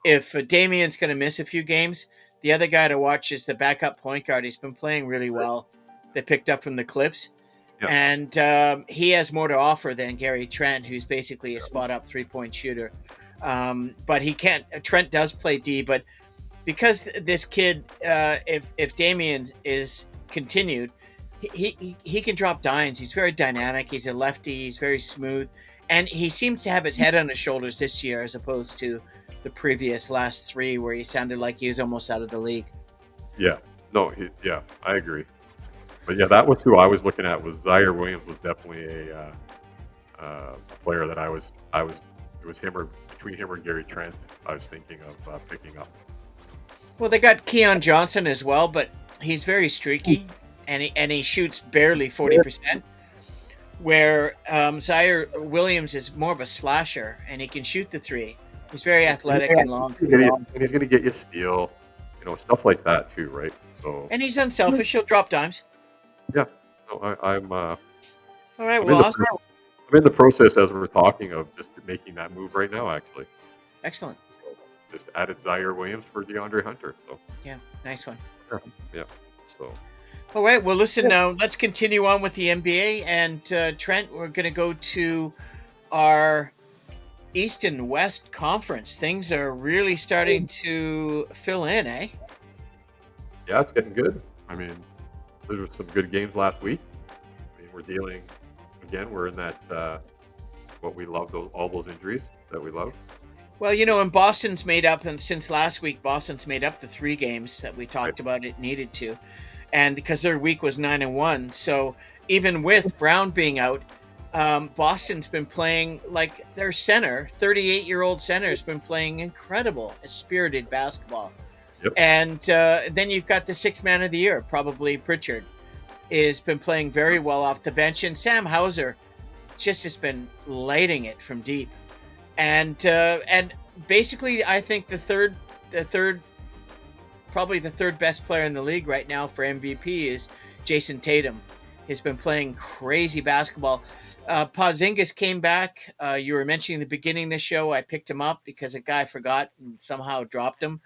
if Damian's going to miss a few games, the other guy to watch is the backup point guard. He's been playing really well. They picked up from the Clips. And he has more to offer than Gary Trent, who's basically a spot-up 3-point shooter. But he can't. Trent does play D, but because this kid, if Damian is continued, he can drop dimes. He's very dynamic. He's a lefty. He's very smooth, and he seems to have his head on his shoulders this year, as opposed to the previous last 3, where he sounded like he was almost out of the league. Yeah, no, I agree. But yeah, that was who I was looking at. Was Zaire Williams was definitely a player that I was. It was him or between him or Gary Trent. I was thinking of picking up. Well, they got Keon Johnson as well, but he's very streaky, and he shoots barely 40%. Where Zaire Williams is more of a slasher, and he can shoot the 3. He's very athletic and long. And he's going to get you a steal, stuff like that too, right? So. And he's unselfish. He'll drop dimes. Yeah. No, I'm. All right. Well, I'm in the process, as we're talking, of just making that move right now. Actually. Excellent. So just added Zaire Williams for DeAndre Hunter. So. Yeah. Nice one. Yeah. So. All right. Well, listen now. Let's continue on with the NBA. And Trent, we're going to go to our East and West Conference. Things are really starting to fill in, eh? Yeah, it's getting good. I mean, there were some good games last week. I mean, we're dealing, again, we're in that, what we love, all those injuries that we love. Well, and Boston's made up, and since last week, Boston's made up the 3 games that we talked about it needed to. And because their week was 9-1. So even with Brown being out, Boston's been playing like their center, 38-year-old center, has been playing incredible, spirited basketball. Yep. And then you've got the 6th man of the year, probably Pritchard, has been playing very well off the bench, and Sam Hauser just has been lighting it from deep. And basically, I think probably the third best player in the league right now for MVP is Jason Tatum. He's been playing crazy basketball. Porzingis came back. You were mentioning the beginning of the show. I picked him up because a guy forgot and somehow dropped him.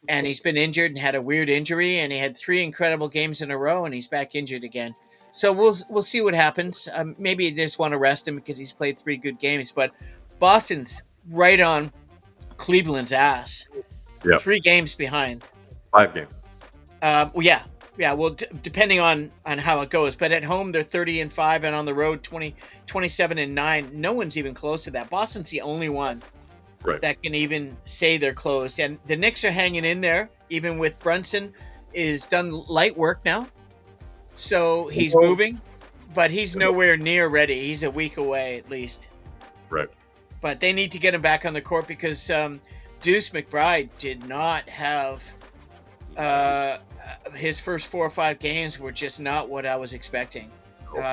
And he's been injured and had a weird injury. And he had 3 incredible games in a row, and he's back injured again. So we'll see what happens. Maybe they just want to rest him because he's played 3 good games. But Boston's right on Cleveland's ass. Yep. 3 games behind. 5 games. Yeah. Well, depending on how it goes, but at home they're 30-5, and on the road 27-9. No one's even close to that. Boston's the only one that can even say they're closed, and the Knicks are hanging in there. Even with Brunson, is done light work now, so he's moving, but he's nowhere near ready. He's a week away at least. Right. But they need to get him back on the court because Deuce McBride did not have his first 4 or 5 games were just not what I was expecting.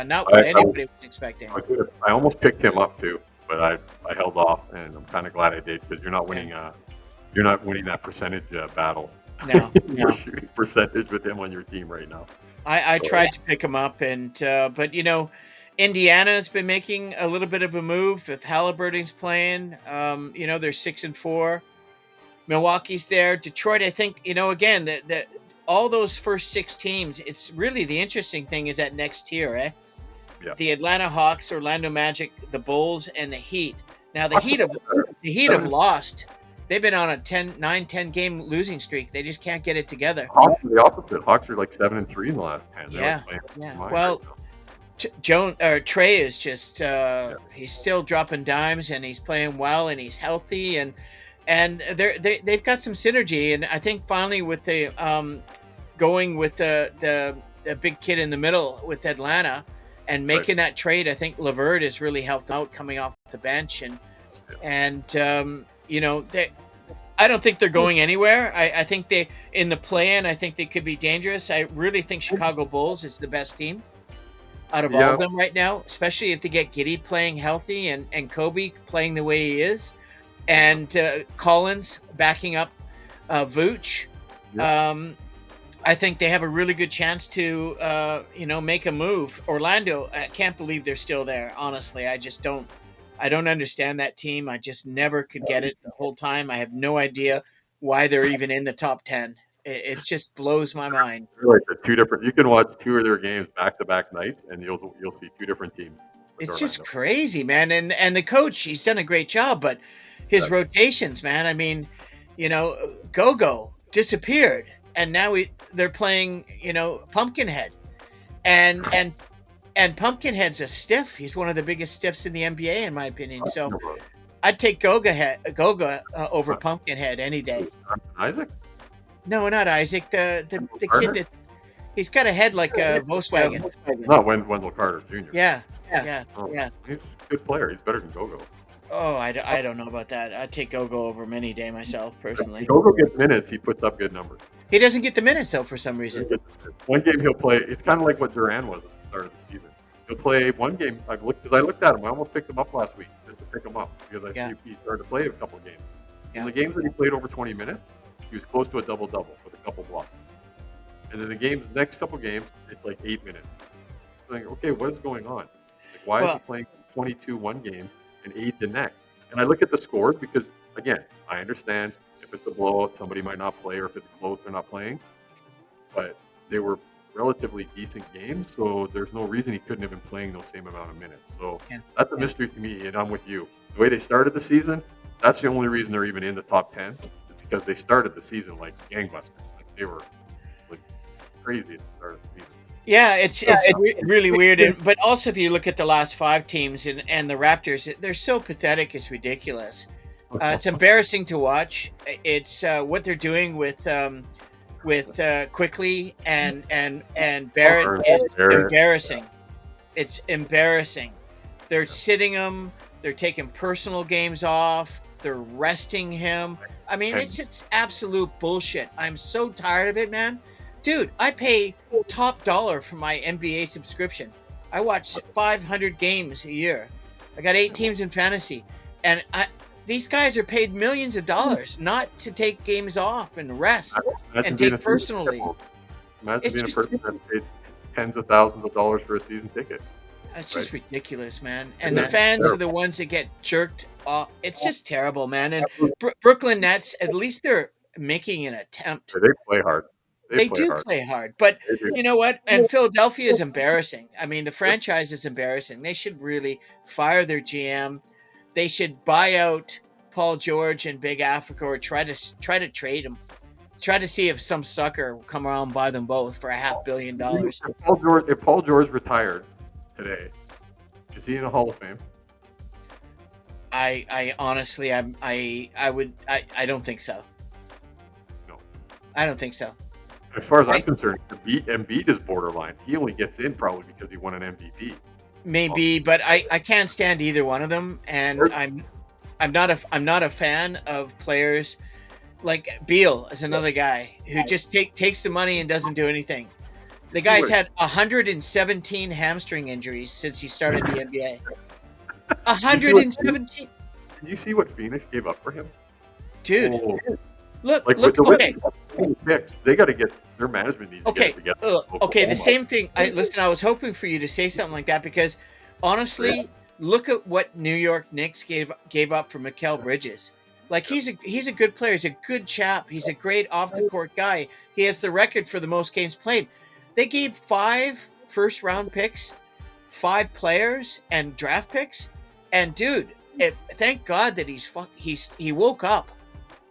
Not what anybody was expecting. I almost picked him up too, but I held off, and I'm kind of glad I did because you're not winning. You're not winning that percentage battle. No, for shooting percentage with him on your team right now. I tried to pick him up, and but Indiana's been making a little bit of a move. If Halliburton's playing, they're 6-4. Milwaukee's there. Detroit, I think, again, the all those first 6 teams, it's really the interesting thing is that next tier, eh? Yeah. The Atlanta Hawks, Orlando Magic, the Bulls, and the Heat. Now the Heat have lost. They've been on a 9-10 game losing streak. They just can't get it together. Hawks are the opposite. Hawks are like 7-3 in the last 10. Yeah. Well, Trey is just he's still dropping dimes, and he's playing well, and he's healthy, and they've got some synergy. And I think finally with the going with the big kid in the middle with Atlanta and making that trade, I think LeVert has really helped out coming off the bench, I don't think they're going anywhere. I think they in the play-in, I think they could be dangerous. I really think Chicago Bulls is the best team out of all of them right now, especially if they get Giddey playing healthy and Kobe playing the way he is, and Collins backing up Vooch. I think they have a really good chance to make a move. Orlando, I can't believe they're still there. Honestly, I don't understand that team. I just never could get it the whole time. I have no idea why they're even in the top 10. It just blows my mind. They're like the 2 different. You can watch 2 of their games back-to-back nights, and you'll see 2 different teams. It's just crazy, man. And the coach, he's done a great job, but his rotations, man. I mean, Go-Go disappeared, and now they're playing, Pumpkinhead, and Pumpkinhead's a stiff. He's one of the biggest stiffs in the NBA, in my opinion. So I'd take Goga over Pumpkinhead any day. Isaac? No, not Isaac. The kid that he's got a head like a Volkswagen. Not Wendell Carter Jr. Yeah. He's a good player. He's better than Gogo. Oh, I don't know about that. I'd take Gogo over him any day myself, personally. If Gogo gets minutes, he puts up good numbers. He doesn't get the minutes, though, for some reason. One game he'll play. It's kind of like what Duran was at the start of the season. He'll play one game. I looked at him. I almost picked him up last week just to pick him up because he started to play a couple of games. In the games that he played over 20 minutes, he was close to a double-double with a couple blocks. And then the next couple games, it's like 8 minutes. So I'm like, okay, what is going on? Like, why is he playing 22 one game and 8 the next? And I look at the scores because, again, I understand if it's a blowout, somebody might not play, or if it's close, they're not playing. But they were relatively decent games, so there's no reason he couldn't have been playing those same amount of minutes. So that's a mystery to me, and I'm with you. The way they started the season, that's the only reason they're even in the top 10, is because they started the season like gangbusters. Like they were like crazy at the start of the season. Yeah, it's really weird. But also, if you look at the last 5 teams and the Raptors, they're so pathetic. It's ridiculous. It's embarrassing to watch. It's what they're doing with Quickly and Barrett is embarrassing. It's embarrassing. They're sitting him. They're taking personal games off. They're resting him. I mean, it's just absolute bullshit. I'm so tired of it, man. Dude, I pay top dollar for my NBA subscription. I watch 500 games a year. I got 8 teams in fantasy. And these guys are paid millions of dollars not to take games off and rest and take personally. Imagine being a person that paid tens of thousands of dollars for a season ticket. It's just ridiculous, man. And the fans are the ones that get jerked off. It's just terrible, man. And Brooklyn Nets, at least they're making an attempt. They play hard. They do play hard. But you know what? And Philadelphia is embarrassing. I mean, the franchise is embarrassing. They should really fire their GM. They should buy out Paul George and Big Africa, or try to trade them. Try to see if some sucker will come around and buy them both for $500 million. If Paul George retired today, is he in a Hall of Fame? I honestly, I don't think so. No, I don't think so. As far as I'm concerned, Embiid is borderline. He only gets in probably because he won an MVP. maybe, but I can't stand either one of them, and I'm not a fan of players like Bale is another guy who just takes the money and doesn't do anything. You The see guy's what had 117 hamstring injuries since he started the NBA. you see what 117, did you see what Phoenix gave up for him? dude. Oh, Look, like with the okay, Wizards picks, they got to get their management needs to get it okay, together. okay. The Oklahoma. same thing. Listen, I was hoping for you to say something like that because honestly, look at what New York Knicks gave up for Mikal Bridges. Like he's a good player. He's a good chap. He's a great off the court guy. He has the record for the most games played. They gave 5 first round picks, 5 players, and draft picks. And dude, thank God that he woke up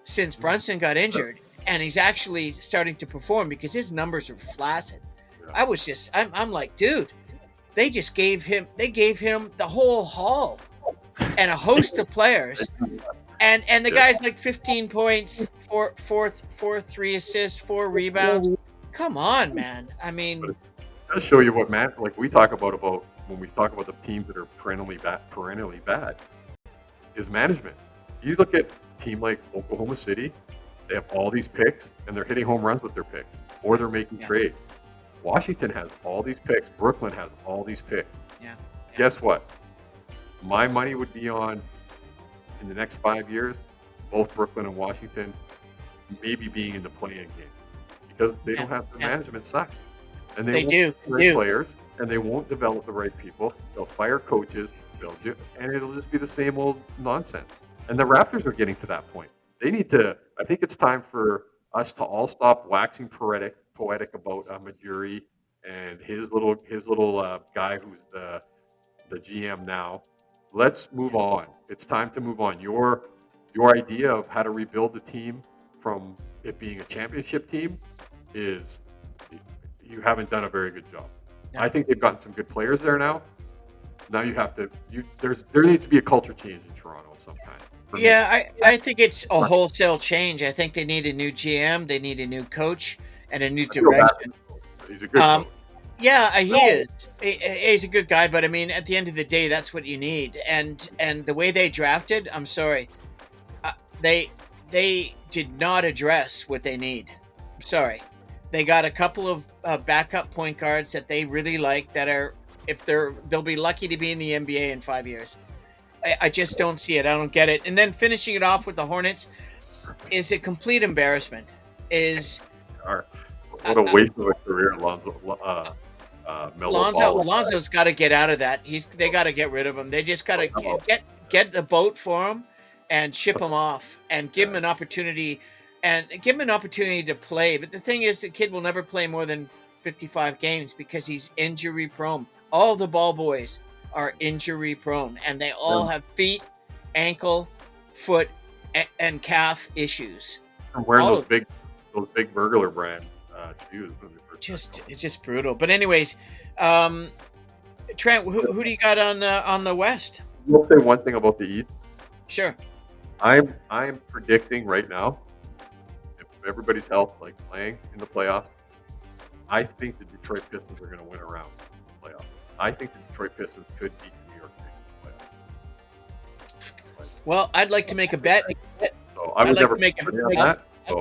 since Brunson got injured, and he's actually starting to perform because his numbers are flaccid. I'm like, dude, they gave him the whole haul and a host of players, and the guy's like 15 points, four 3 assists, 4 rebounds. Come on, man. I mean, But it does show you what like we talk about when we talk about the teams that are perennially bad is management. You look at a team like Oklahoma City, they have all these picks and they're hitting home runs with their picks, or they're making trades. Washington has all these picks. Brooklyn has all these picks. Yeah. Guess what? My money would be on, in the next 5 years, both Brooklyn and Washington maybe being in the play-in game because they don't have the management sucks, and they won't do. have the right players, and they won't develop the right people. They'll fire coaches, and it'll just be the same old nonsense. And the Raptors are getting to that point. They need to. I think it's time for us to all stop waxing poetic about Majuri and his little guy who's the GM now. Let's move on. It's time to move on. Your idea of how to rebuild the team from it being a championship team is you haven't done a very good job. No. I think they've gotten some good players there now. Now you have to. There needs to be a culture change in Toronto of some kind. Yeah, I think it's a wholesale change. I think they need a new GM, they need a new coach, and a new direction. He's a good coach. Yeah, he is. He's a good guy, but I mean, at the end of the day, that's what you need. And the way they drafted, I'm sorry, they did not address what they need. I'm sorry. They got a couple of backup point guards that they really like that are, if they'll be lucky to be in the NBA in 5 years. I just don't see it. I don't get it. And then finishing it off with the Hornets is a complete embarrassment. What a waste of a career, Lonzo. Lonzo's got to get out of that. They got to get rid of him. They just got to get the boat for him and ship him off and give him an opportunity to play. But the thing is, the kid will never play more than 55 games because he's injury prone. All the ball boys are injury prone, and they all have feet, ankle, foot, and calf issues. I'm wearing those big burglar brand shoes. It's just brutal. But anyways, Trent, who do you got on the West? We'll say one thing about the East. Sure. I'm predicting right now, if everybody's health like playing in the playoffs, I think the Detroit Pistons are going to win a round in the playoffs. I think the Detroit Pistons could beat the New York Knicks in the playoffs. Well, I'd like to make a bet. So I would never make a bet on that.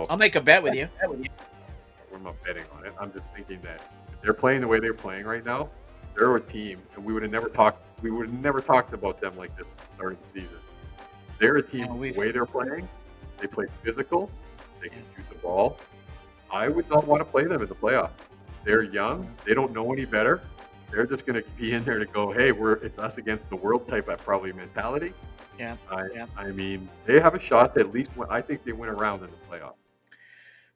I'll make a bet with you. I'm not betting on it. I'm just thinking that if they're playing the way they're playing right now, they're a team, and we would have never talked about them like this at the start of the season. They're a team. The way they're playing, they play physical. They can shoot the ball. I would not want to play them in the playoffs. They're young. They don't know any better. They're just going to be in there to go, hey, it's us against the world type of probably mentality. Yeah. I mean, they have a shot to at least win. I think they win a round in the playoffs.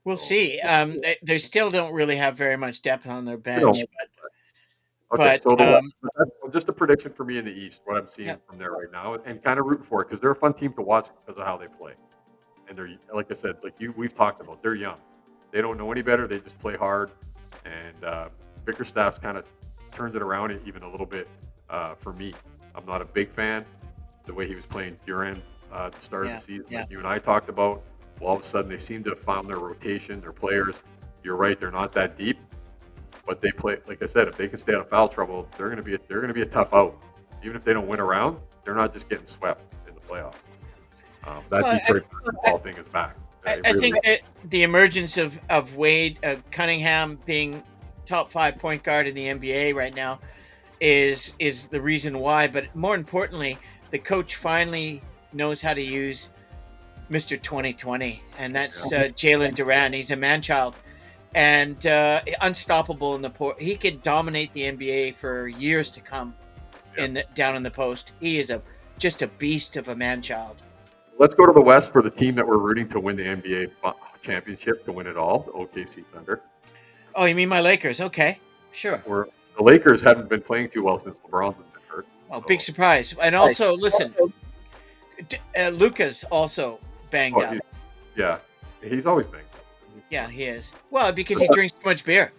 We'll see. They still don't really have very much depth on their bench. Just a prediction for me in the East, what I'm seeing from there right now, and kind of rooting for it because they're a fun team to watch because of how they play. And they're, like I said, we've talked about, they're young. They don't know any better. They just play hard. And Bickerstaff's kind of turned it around even a little bit for me. I'm not a big fan the way he was playing Duran at the start of the season, like you and I talked about. Well, all of a sudden, they seem to have found their rotation, their players. You're right, they're not that deep. but they play, like I said, if they can stay out of foul trouble, they're going to be a tough out. Even if they don't win a round, they're not just getting swept in the playoffs. That Well, Detroit basketball thing is back. I think that the emergence of Wade Cunningham being top 5 point guard in the NBA right now is the reason why. But more importantly, the coach finally knows how to use Mr. 2020, and that's Jalen Duran. He's a man-child and unstoppable in the he could dominate the NBA for years to come. Down in the post, he is just a beast of a man-child. Let's go to the West for the team that we're rooting to win the NBA championship, to win it all, the OKC Thunder. Oh, you mean my Lakers? Okay, sure. The Lakers haven't been playing too well since LeBron's been hurt. Oh, so. Big surprise. And also, listen, Luka's also banged up. Yeah, he's always banged up. Yeah, he is. Well, because he drinks too much beer.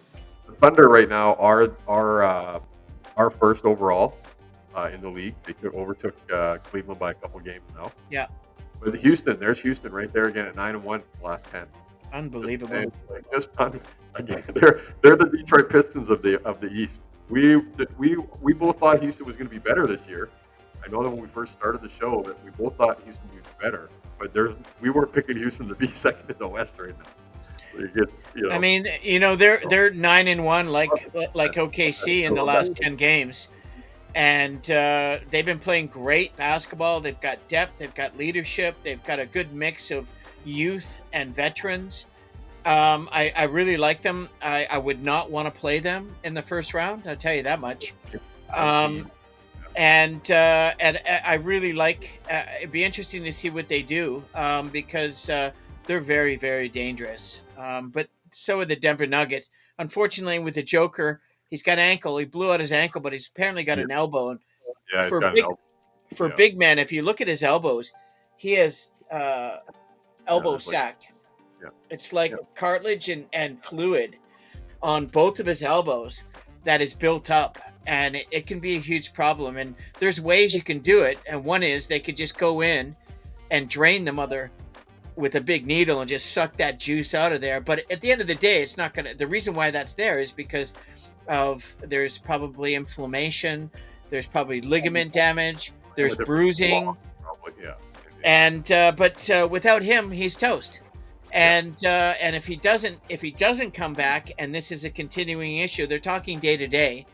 The Thunder right now are first overall in the league. They overtook Cleveland by a couple games now. Yeah. But there's Houston right there again at 9-1 the last 10. Unbelievable. Again, they're the Detroit Pistons of the East. We both thought Houston was going to be better this year. I know that when we first started the show that we both thought Houston would be better, but we weren't picking Houston to be second in the West right now. I mean, they're 9-1 like OKC in the last 10 games. And they've been playing great basketball. They've got depth. They've got leadership. They've got a good mix of youth and veterans. I really like them. I would not want to play them in the first round. I'll tell you that much. And I really like. It'd be interesting to see what they do because they're very, very dangerous. But so are the Denver Nuggets. Unfortunately, with the Joker. He's got an ankle. He blew out his ankle, but he's apparently got an elbow. And for big men, if you look at his elbows, he has elbow sac. It's like cartilage and fluid on both of his elbows that is built up, and it can be a huge problem. And there's ways you can do it, and one is they could just go in and drain the mother with a big needle and just suck that juice out of there. But at the end of the day, it's not gonna. The reason why that's there is because there's probably inflammation, there's probably ligament damage, there's bruising, and but without him, he's toast. And if he doesn't come back, and this is a continuing issue, they're talking day to day.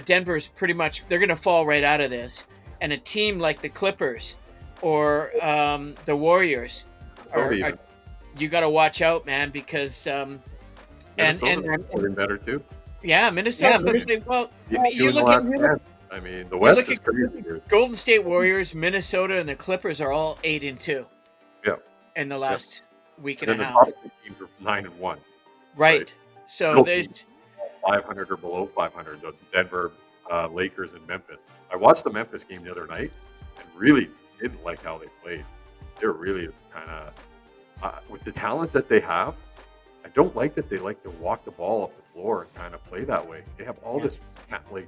Denver's pretty much they're going to fall right out of this, and a team like the Clippers or the Warriors you got to watch out, man, because. Minnesota's playing better too. Yeah, Minnesota's playing well. You look at the West is crazy. Golden State Warriors, Minnesota, and the Clippers are all 8-2. Yeah. In the last week and a half. The top teams are 9-1. Right. So there's 500 or below 500. The Denver, Lakers, and Memphis. I watched the Memphis game the other night and really didn't like how they played. They're really kind of with the talent that they have. I don't like that they like to walk the ball up the floor and kind of play that way. They have all this, like,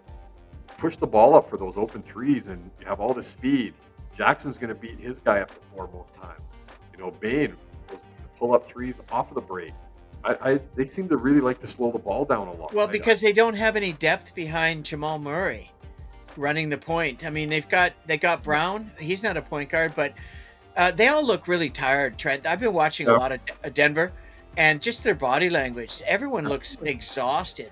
push the ball up for those open threes, and you have all this speed. Jackson's going to beat his guy up the floor most times. Bane will pull up threes off of the break. They seem to really like to slow the ball down a lot. Well, because they don't have any depth behind Jamal Murray running the point. I mean, they got Brown. He's not a point guard, but they all look really tired, Trent. I've been watching a lot of Denver. And just their body language, everyone looks exhausted,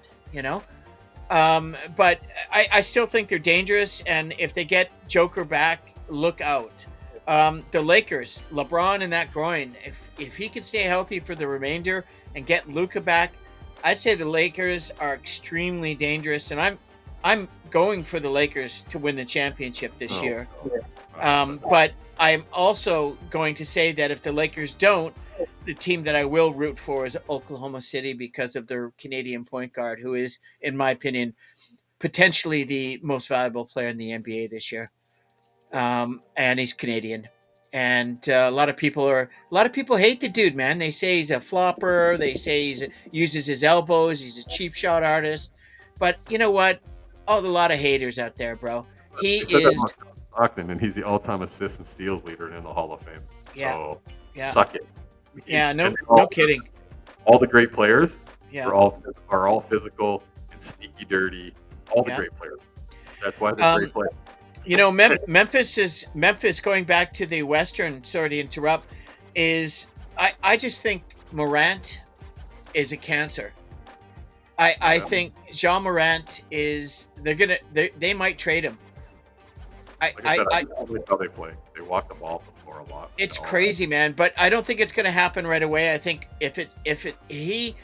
But I still think they're dangerous. And if they get Joker back, look out. The Lakers, LeBron in that groin, if he can stay healthy for the remainder and get Luka back, I'd say the Lakers are extremely dangerous. And I'm going for the Lakers to win the championship this year. But I'm also going to say that if the Lakers don't, the team that I will root for is Oklahoma City because of their Canadian point guard, who is, in my opinion, potentially the most valuable player in the NBA this year. And he's Canadian. And a lot of people hate the dude, man. They say he's a flopper. They say he uses his elbows. He's a cheap shot artist. But you know what? A lot of haters out there, bro. He is Stockton, and he's the all-time assists and steals leader in the Hall of Fame. Yeah. So suck it. Yeah, no kidding. All the great players. Yeah. are all physical and sneaky dirty. All the Yeah. great players. That's why they're great players. Memphis going back to the Western. Sorry to interrupt. Is I just think Morant is a cancer. I Yeah. think Jean Morant is. They might trade him. Like I said, I just like how they play. They walk the ball off the floor a lot. It's crazy, man. But I don't think it's going to happen right away. I think if he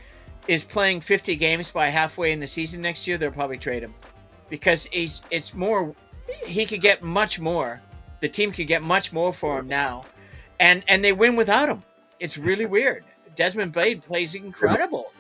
is playing 50 games by halfway in the season next year, they'll probably trade him because it's more. He could get much more. The team could get much more for him now, and they win without him. It's really weird. Desmond Bale plays incredible.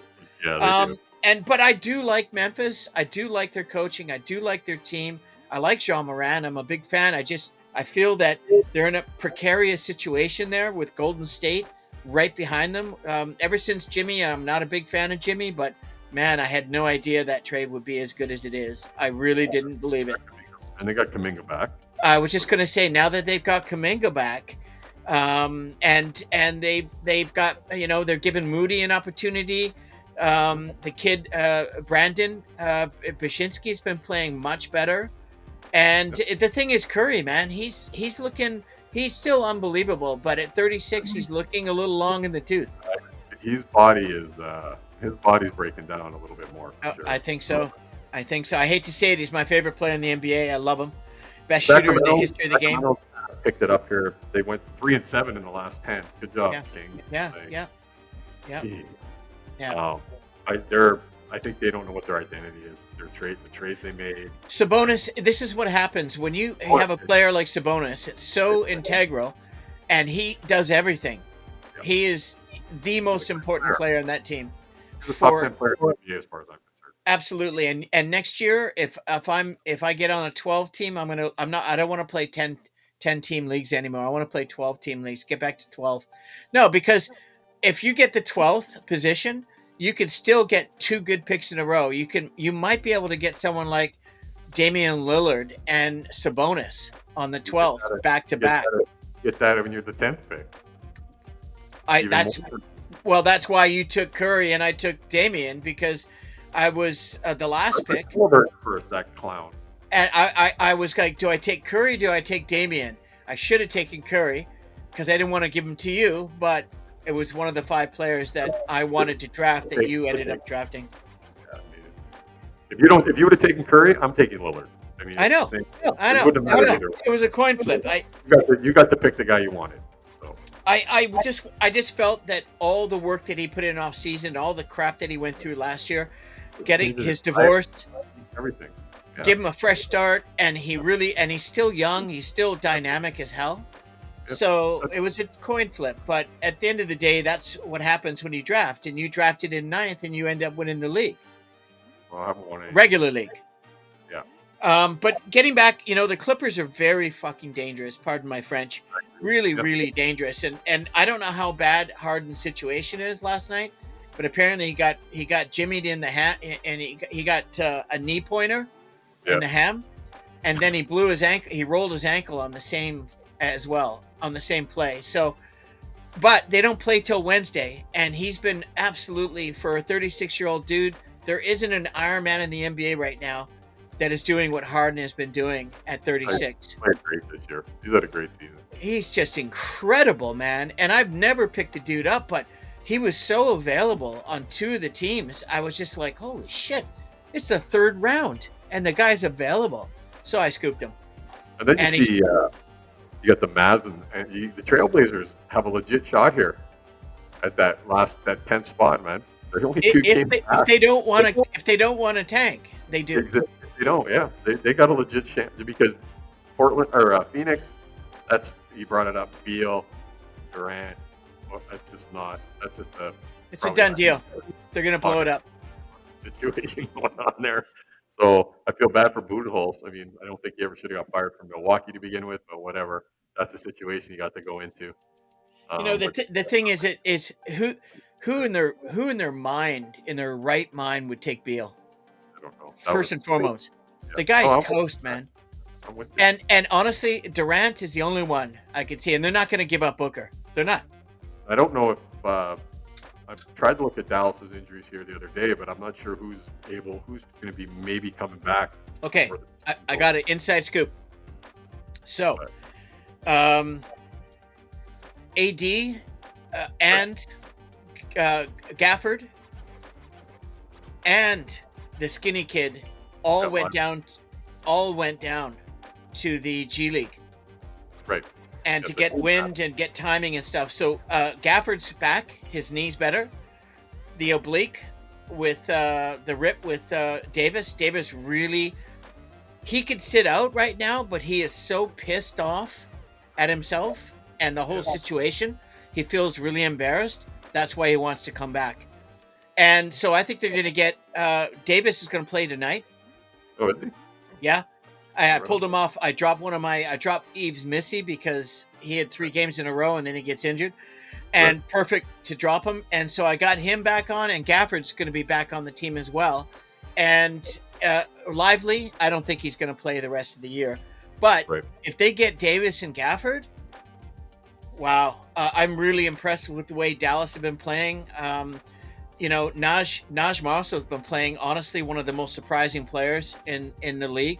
Yeah, they do. But I do like Memphis. I do like their coaching. I do like their team. I like Jean Moran. I'm a big fan. I feel that they're in a precarious situation there with Golden State right behind them. Ever since Jimmy, I'm not a big fan of Jimmy, but man, I had no idea that trade would be as good as it is. I really didn't believe it. And they got Kuminga back. I was just going to say, now that they've got Kuminga back, and they've got, they're giving Moody an opportunity. The kid Brandon Bashinsky's been playing much better. And the thing is, Curry, man, he's still unbelievable, but at 36, he's looking a little long in the tooth. His body's breaking down a little bit more. Sure. I think so. I hate to say it, he's my favorite player in the NBA. I love him. Best shooter in the history of the game. Picked it up here. They went 3-7 in the last 10. Good job, King. Yeah. I think they don't know what their identity is. The trades they made. Sabonis, this is what happens when you have a player like Sabonis. It's so integral, and he does everything. Yep. He is the most important player in that team. He's the top 10 player in the NBA as far as I'm concerned. Absolutely, and next year, if I get on a 12 team, I don't want to play 10 team leagues anymore. I want to play 12 team leagues. Get back to 12. No, because if you get the 12th position, you could still get 2 good picks in a row. You might be able to get someone like Damian Lillard and Sabonis on the 12th back to back. Get that when you're the 10th pick. That's why you took Curry and I took Damian, because I was the last pick. First, that clown. And I was like, do I take Curry? Do I take Damian? I should have taken Curry because I didn't want to give him to you, but it was one of the 5 players that I wanted to draft that you ended up drafting. Yeah, if you would have taken Curry, I'm taking Lillard. I know. It was a coin flip. You got to pick the guy you wanted. So I just felt that all the work that he put in off season, all the crap that he went through last year, getting his divorce, everything. Yeah. Give him a fresh start, and he's still young. He's still dynamic as hell. So it was a coin flip, but at the end of the day, that's what happens when you draft. And you drafted in 9th, and you end up winning the league. Well, I haven't won any. Regular league. Yeah. But getting back, the Clippers are very fucking dangerous. Pardon my French. Really, really dangerous. And I don't know how bad Harden's situation is last night, but apparently he got jimmied in the ham, and he got a knee pointer in the ham, and then he blew his ankle. He rolled his ankle on the same as well on the same play. So, but they don't play till Wednesday, and he's been absolutely, for a 36-year-old dude, there isn't an Iron Man in the NBA right now that is doing what Harden has been doing at 36. He's played great this year. He's had a great season. He's just incredible, man. And I've never picked a dude up, but he was so available on 2 of the teams. I was just like, holy shit, it's the 3rd round, and the guy's available. So I scooped him. And then you see, you got the Mavs and the Trailblazers have a legit shot here at that 10th spot, man. There's only 2 games back. If they don't want to tank, they do. If they don't, yeah, they got a legit chance, because Portland or Phoenix. You brought it up, Bale, Durant. Well, it's a done deal. They're gonna blow it up. Situation going on there. So I feel bad for Budenholz. I don't think he ever should have got fired from Milwaukee to begin with, but whatever. That's the situation you got to go into. The thing is who in their mind, in their right mind, would take Beal? I don't know. First and foremost, the guy's toast, man. I'm with you. And honestly, Durant is the only one I could see, and they're not going to give up Booker. They're not. I don't know if tried to look at Dallas's injuries here the other day, but I'm not sure who's going to be maybe coming back. Okay, I got an inside scoop. So, AD and Gafford and the skinny kid all went down to the G League. Right. And to get wind and get timing and stuff. So Gafford's back, his knee's better. The oblique with the rip with Davis. Davis really, he could sit out right now, but he is so pissed off at himself and the whole situation. He feels really embarrassed. That's why he wants to come back. And so I think they're going to get Davis is going to play tonight. Oh, is he? Yeah. I pulled him off. I dropped Eves Missy because he had 3 games in a row and then he gets injured. And perfect to drop him. And so I got him back on, and Gafford's going to be back on the team as well. And Lively, I don't think he's going to play the rest of the year. But if they get Davis and Gafford, wow. I'm really impressed with the way Dallas have been playing. Naj Marshall has been playing, honestly, one of the most surprising players in the league.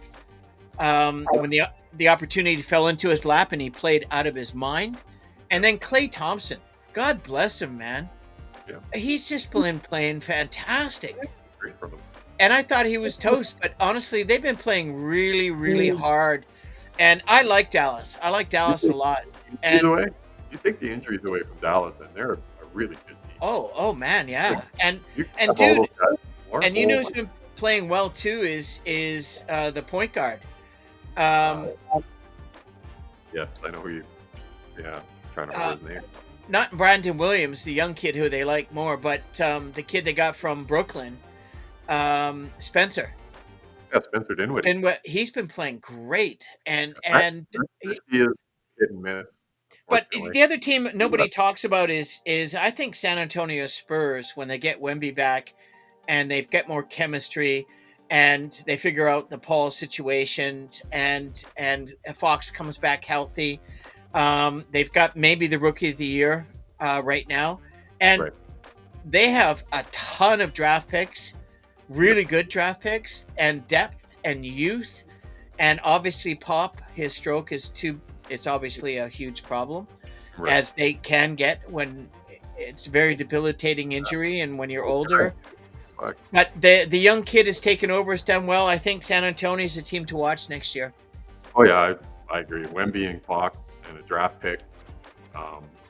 When the opportunity fell into his lap and he played out of his mind. And then Klay Thompson, God bless him, man. Yeah. He's just been playing fantastic. And I thought he was toast, but honestly, they've been playing really, really hard. And I like Dallas. I like Dallas a lot. And you take the injuries away from Dallas, and they're a really good team. Oh man, yeah. And dude, and you know who's been playing well too is the point guard. Yes, I know who you. Yeah, trying to remember his name. Not Brandon Williams, the young kid who they like more, but the kid they got from Brooklyn, Spencer. Yeah, Spencer Dinwiddie. He's been playing great, and he is hit and miss. But the other team nobody talks about is I think San Antonio Spurs, when they get Wemby back, and they've got more chemistry, and they figure out the Paul situation, and Fox comes back healthy. They've got maybe the rookie of the year right now, and they have a ton of draft picks, really good draft picks, and depth and youth, and obviously Pop, his stroke is it's obviously a huge problem, as they can get when it's a very debilitating injury and when you're older. But the young kid has taken over, has done well. I think San Antonio is a team to watch next year. Oh yeah, I agree. Wemby and Fox and a draft pick,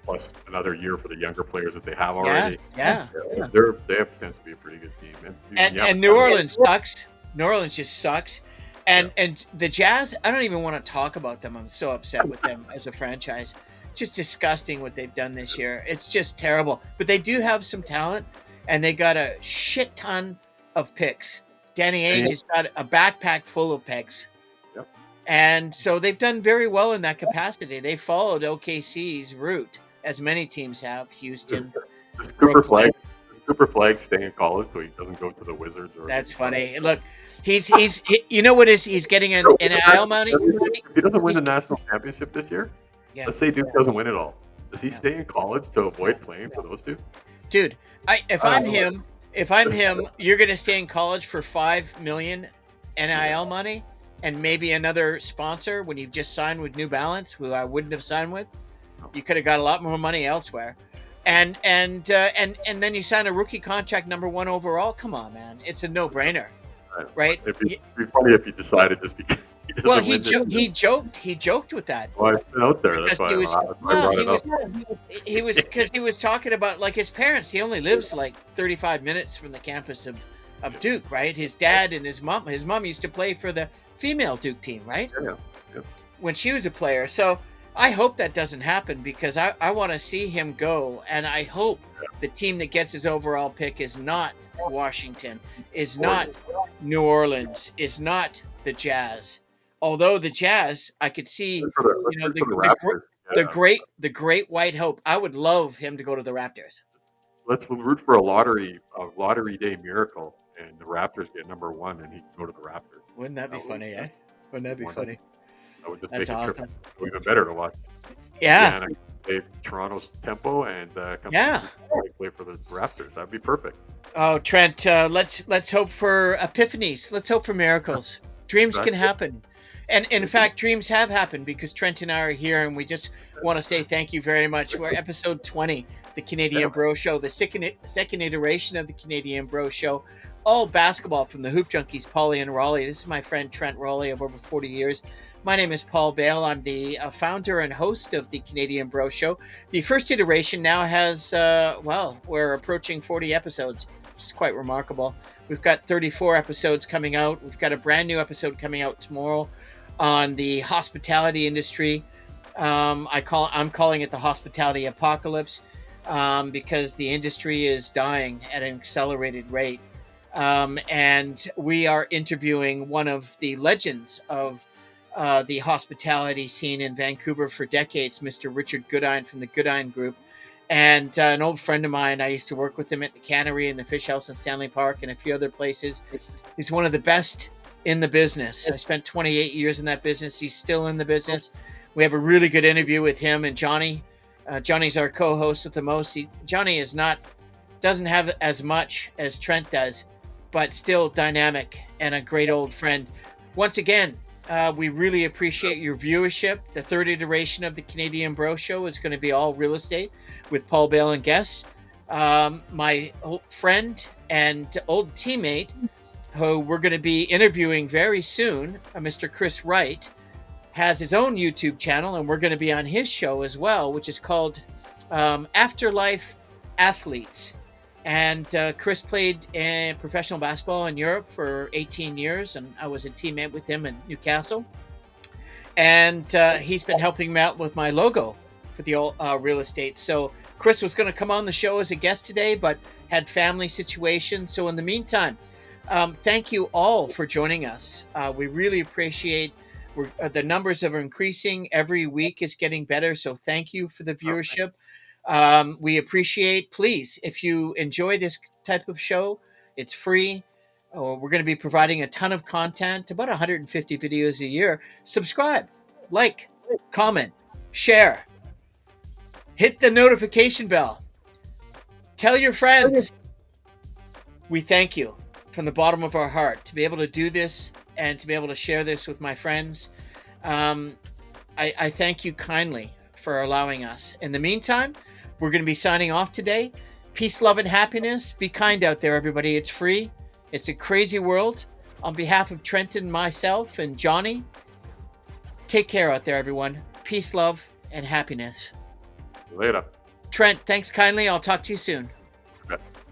plus another year for the younger players that they have already. Yeah. They have potential to be a pretty good team. And New Orleans sucks. New Orleans just sucks. And the Jazz, I don't even want to talk about them. I'm so upset with them as a franchise. Just disgusting what they've done this year. It's just terrible. But they do have some talent, and they got a shit ton of picks. Danny Ainge has got a backpack full of picks. Yep. And so they've done very well in that capacity. They followed OKC's route, as many teams have. Houston. Does Cooper Flag stay in college so he doesn't go to the Wizards? That's funny. Look. He's you know what he's getting an NIL money? If he doesn't win the national championship this year, let's say Duke doesn't win it all. Does he stay in college to avoid playing for those two? Dude, if I'm him, you're gonna stay in college for $5 million NIL money and maybe another sponsor when you've just signed with New Balance, who I wouldn't have signed with. You could have got a lot more money elsewhere. And then you sign a rookie contract, #1 overall. Come on, man. It's a no-brainer. Right? It'd be funny if he decided just because he joked with that. Well, it's been out there. That's why he was talking about like his parents. He only lives like 35 minutes from the campus of Duke, right? His dad and his mom. His mom used to play for the female Duke team, right? Yeah. When she was a player. So I hope that doesn't happen because I want to see him go, and I hope the team that gets his overall pick is not Washington, is not New Orleans, is not the Jazz. Although the Jazz, I could see, the great white hope. I would love him to go to the Raptors. Let's root for a lottery day miracle, and the Raptors get #1, and he can go to the Raptors. Wouldn't that be funny, eh? Wouldn't that be funny? That would just That's make awesome. it even better to watch. Yeah. play Toronto's tempo and come Yeah. play for the Raptors. That'd be perfect. Oh, Trent, let's hope for epiphanies. Let's hope for miracles. Dreams can happen. And in fact, dreams have happened because Trent and I are here, and we just want to say thank you very much. We're episode 20, the Canadian Bro Show, the second iteration of the Canadian Bro Show. All basketball from the Hoop Junkies, Pauly and ROWLEY. This is my friend Trent ROWLEY of over 40 years. My name is Paul Bale. I'm the founder and host of the Canadian Bro Show. The first iteration now has, we're approaching 40 episodes, which is quite remarkable. We've got 34 episodes coming out. We've got a brand new episode coming out tomorrow on the hospitality industry. I'm calling it the hospitality apocalypse because the industry is dying at an accelerated rate. And we are interviewing one of the legends of the hospitality scene in Vancouver for decades, Mr. Richard Goodine from the Goodine Group. And an old friend of mine, I used to work with him at the Cannery and the Fish House in Stanley Park and a few other places. He's one of the best in the business. I spent 28 years in that business. He's still in the business. We have a really good interview with him and Johnny. Johnny's our co-host with the most. Johnny doesn't have as much as Trent does, but still dynamic and a great old friend. Once again, we really appreciate your viewership. The third iteration of the Canadian Bro Show is going to be all real estate with Paul Bale and guests. My old friend and old teammate, who we're going to be interviewing very soon, Mr. Chris Wright, has his own YouTube channel, and we're going to be on his show as well, which is called Afterlife Athletes. And Chris played in professional basketball in Europe for 18 years, and I was a teammate with him in Newcastle. And he's been helping me out with my logo for the real estate. So Chris was going to come on the show as a guest today, but had family situations. So in the meantime, thank you all for joining us. We really appreciate the numbers are increasing. Every week is getting better. So thank you for the viewership. We appreciate, please, if you enjoy this type of show, it's free. We're going to be providing a ton of content, about 150 videos a year. Subscribe, like, comment, share, hit the notification bell, tell your friends. We thank you from the bottom of our heart to be able to do this and to be able to share this with my friends. I thank you kindly for allowing us. In the meantime, we're going to be signing off today. Peace, love, and happiness. Be kind out there, everybody. It's free. It's a crazy world. On behalf of Trenton, myself, and Johnny, take care out there, everyone. Peace, love, and happiness. Later. Trent, thanks kindly. I'll talk to you soon.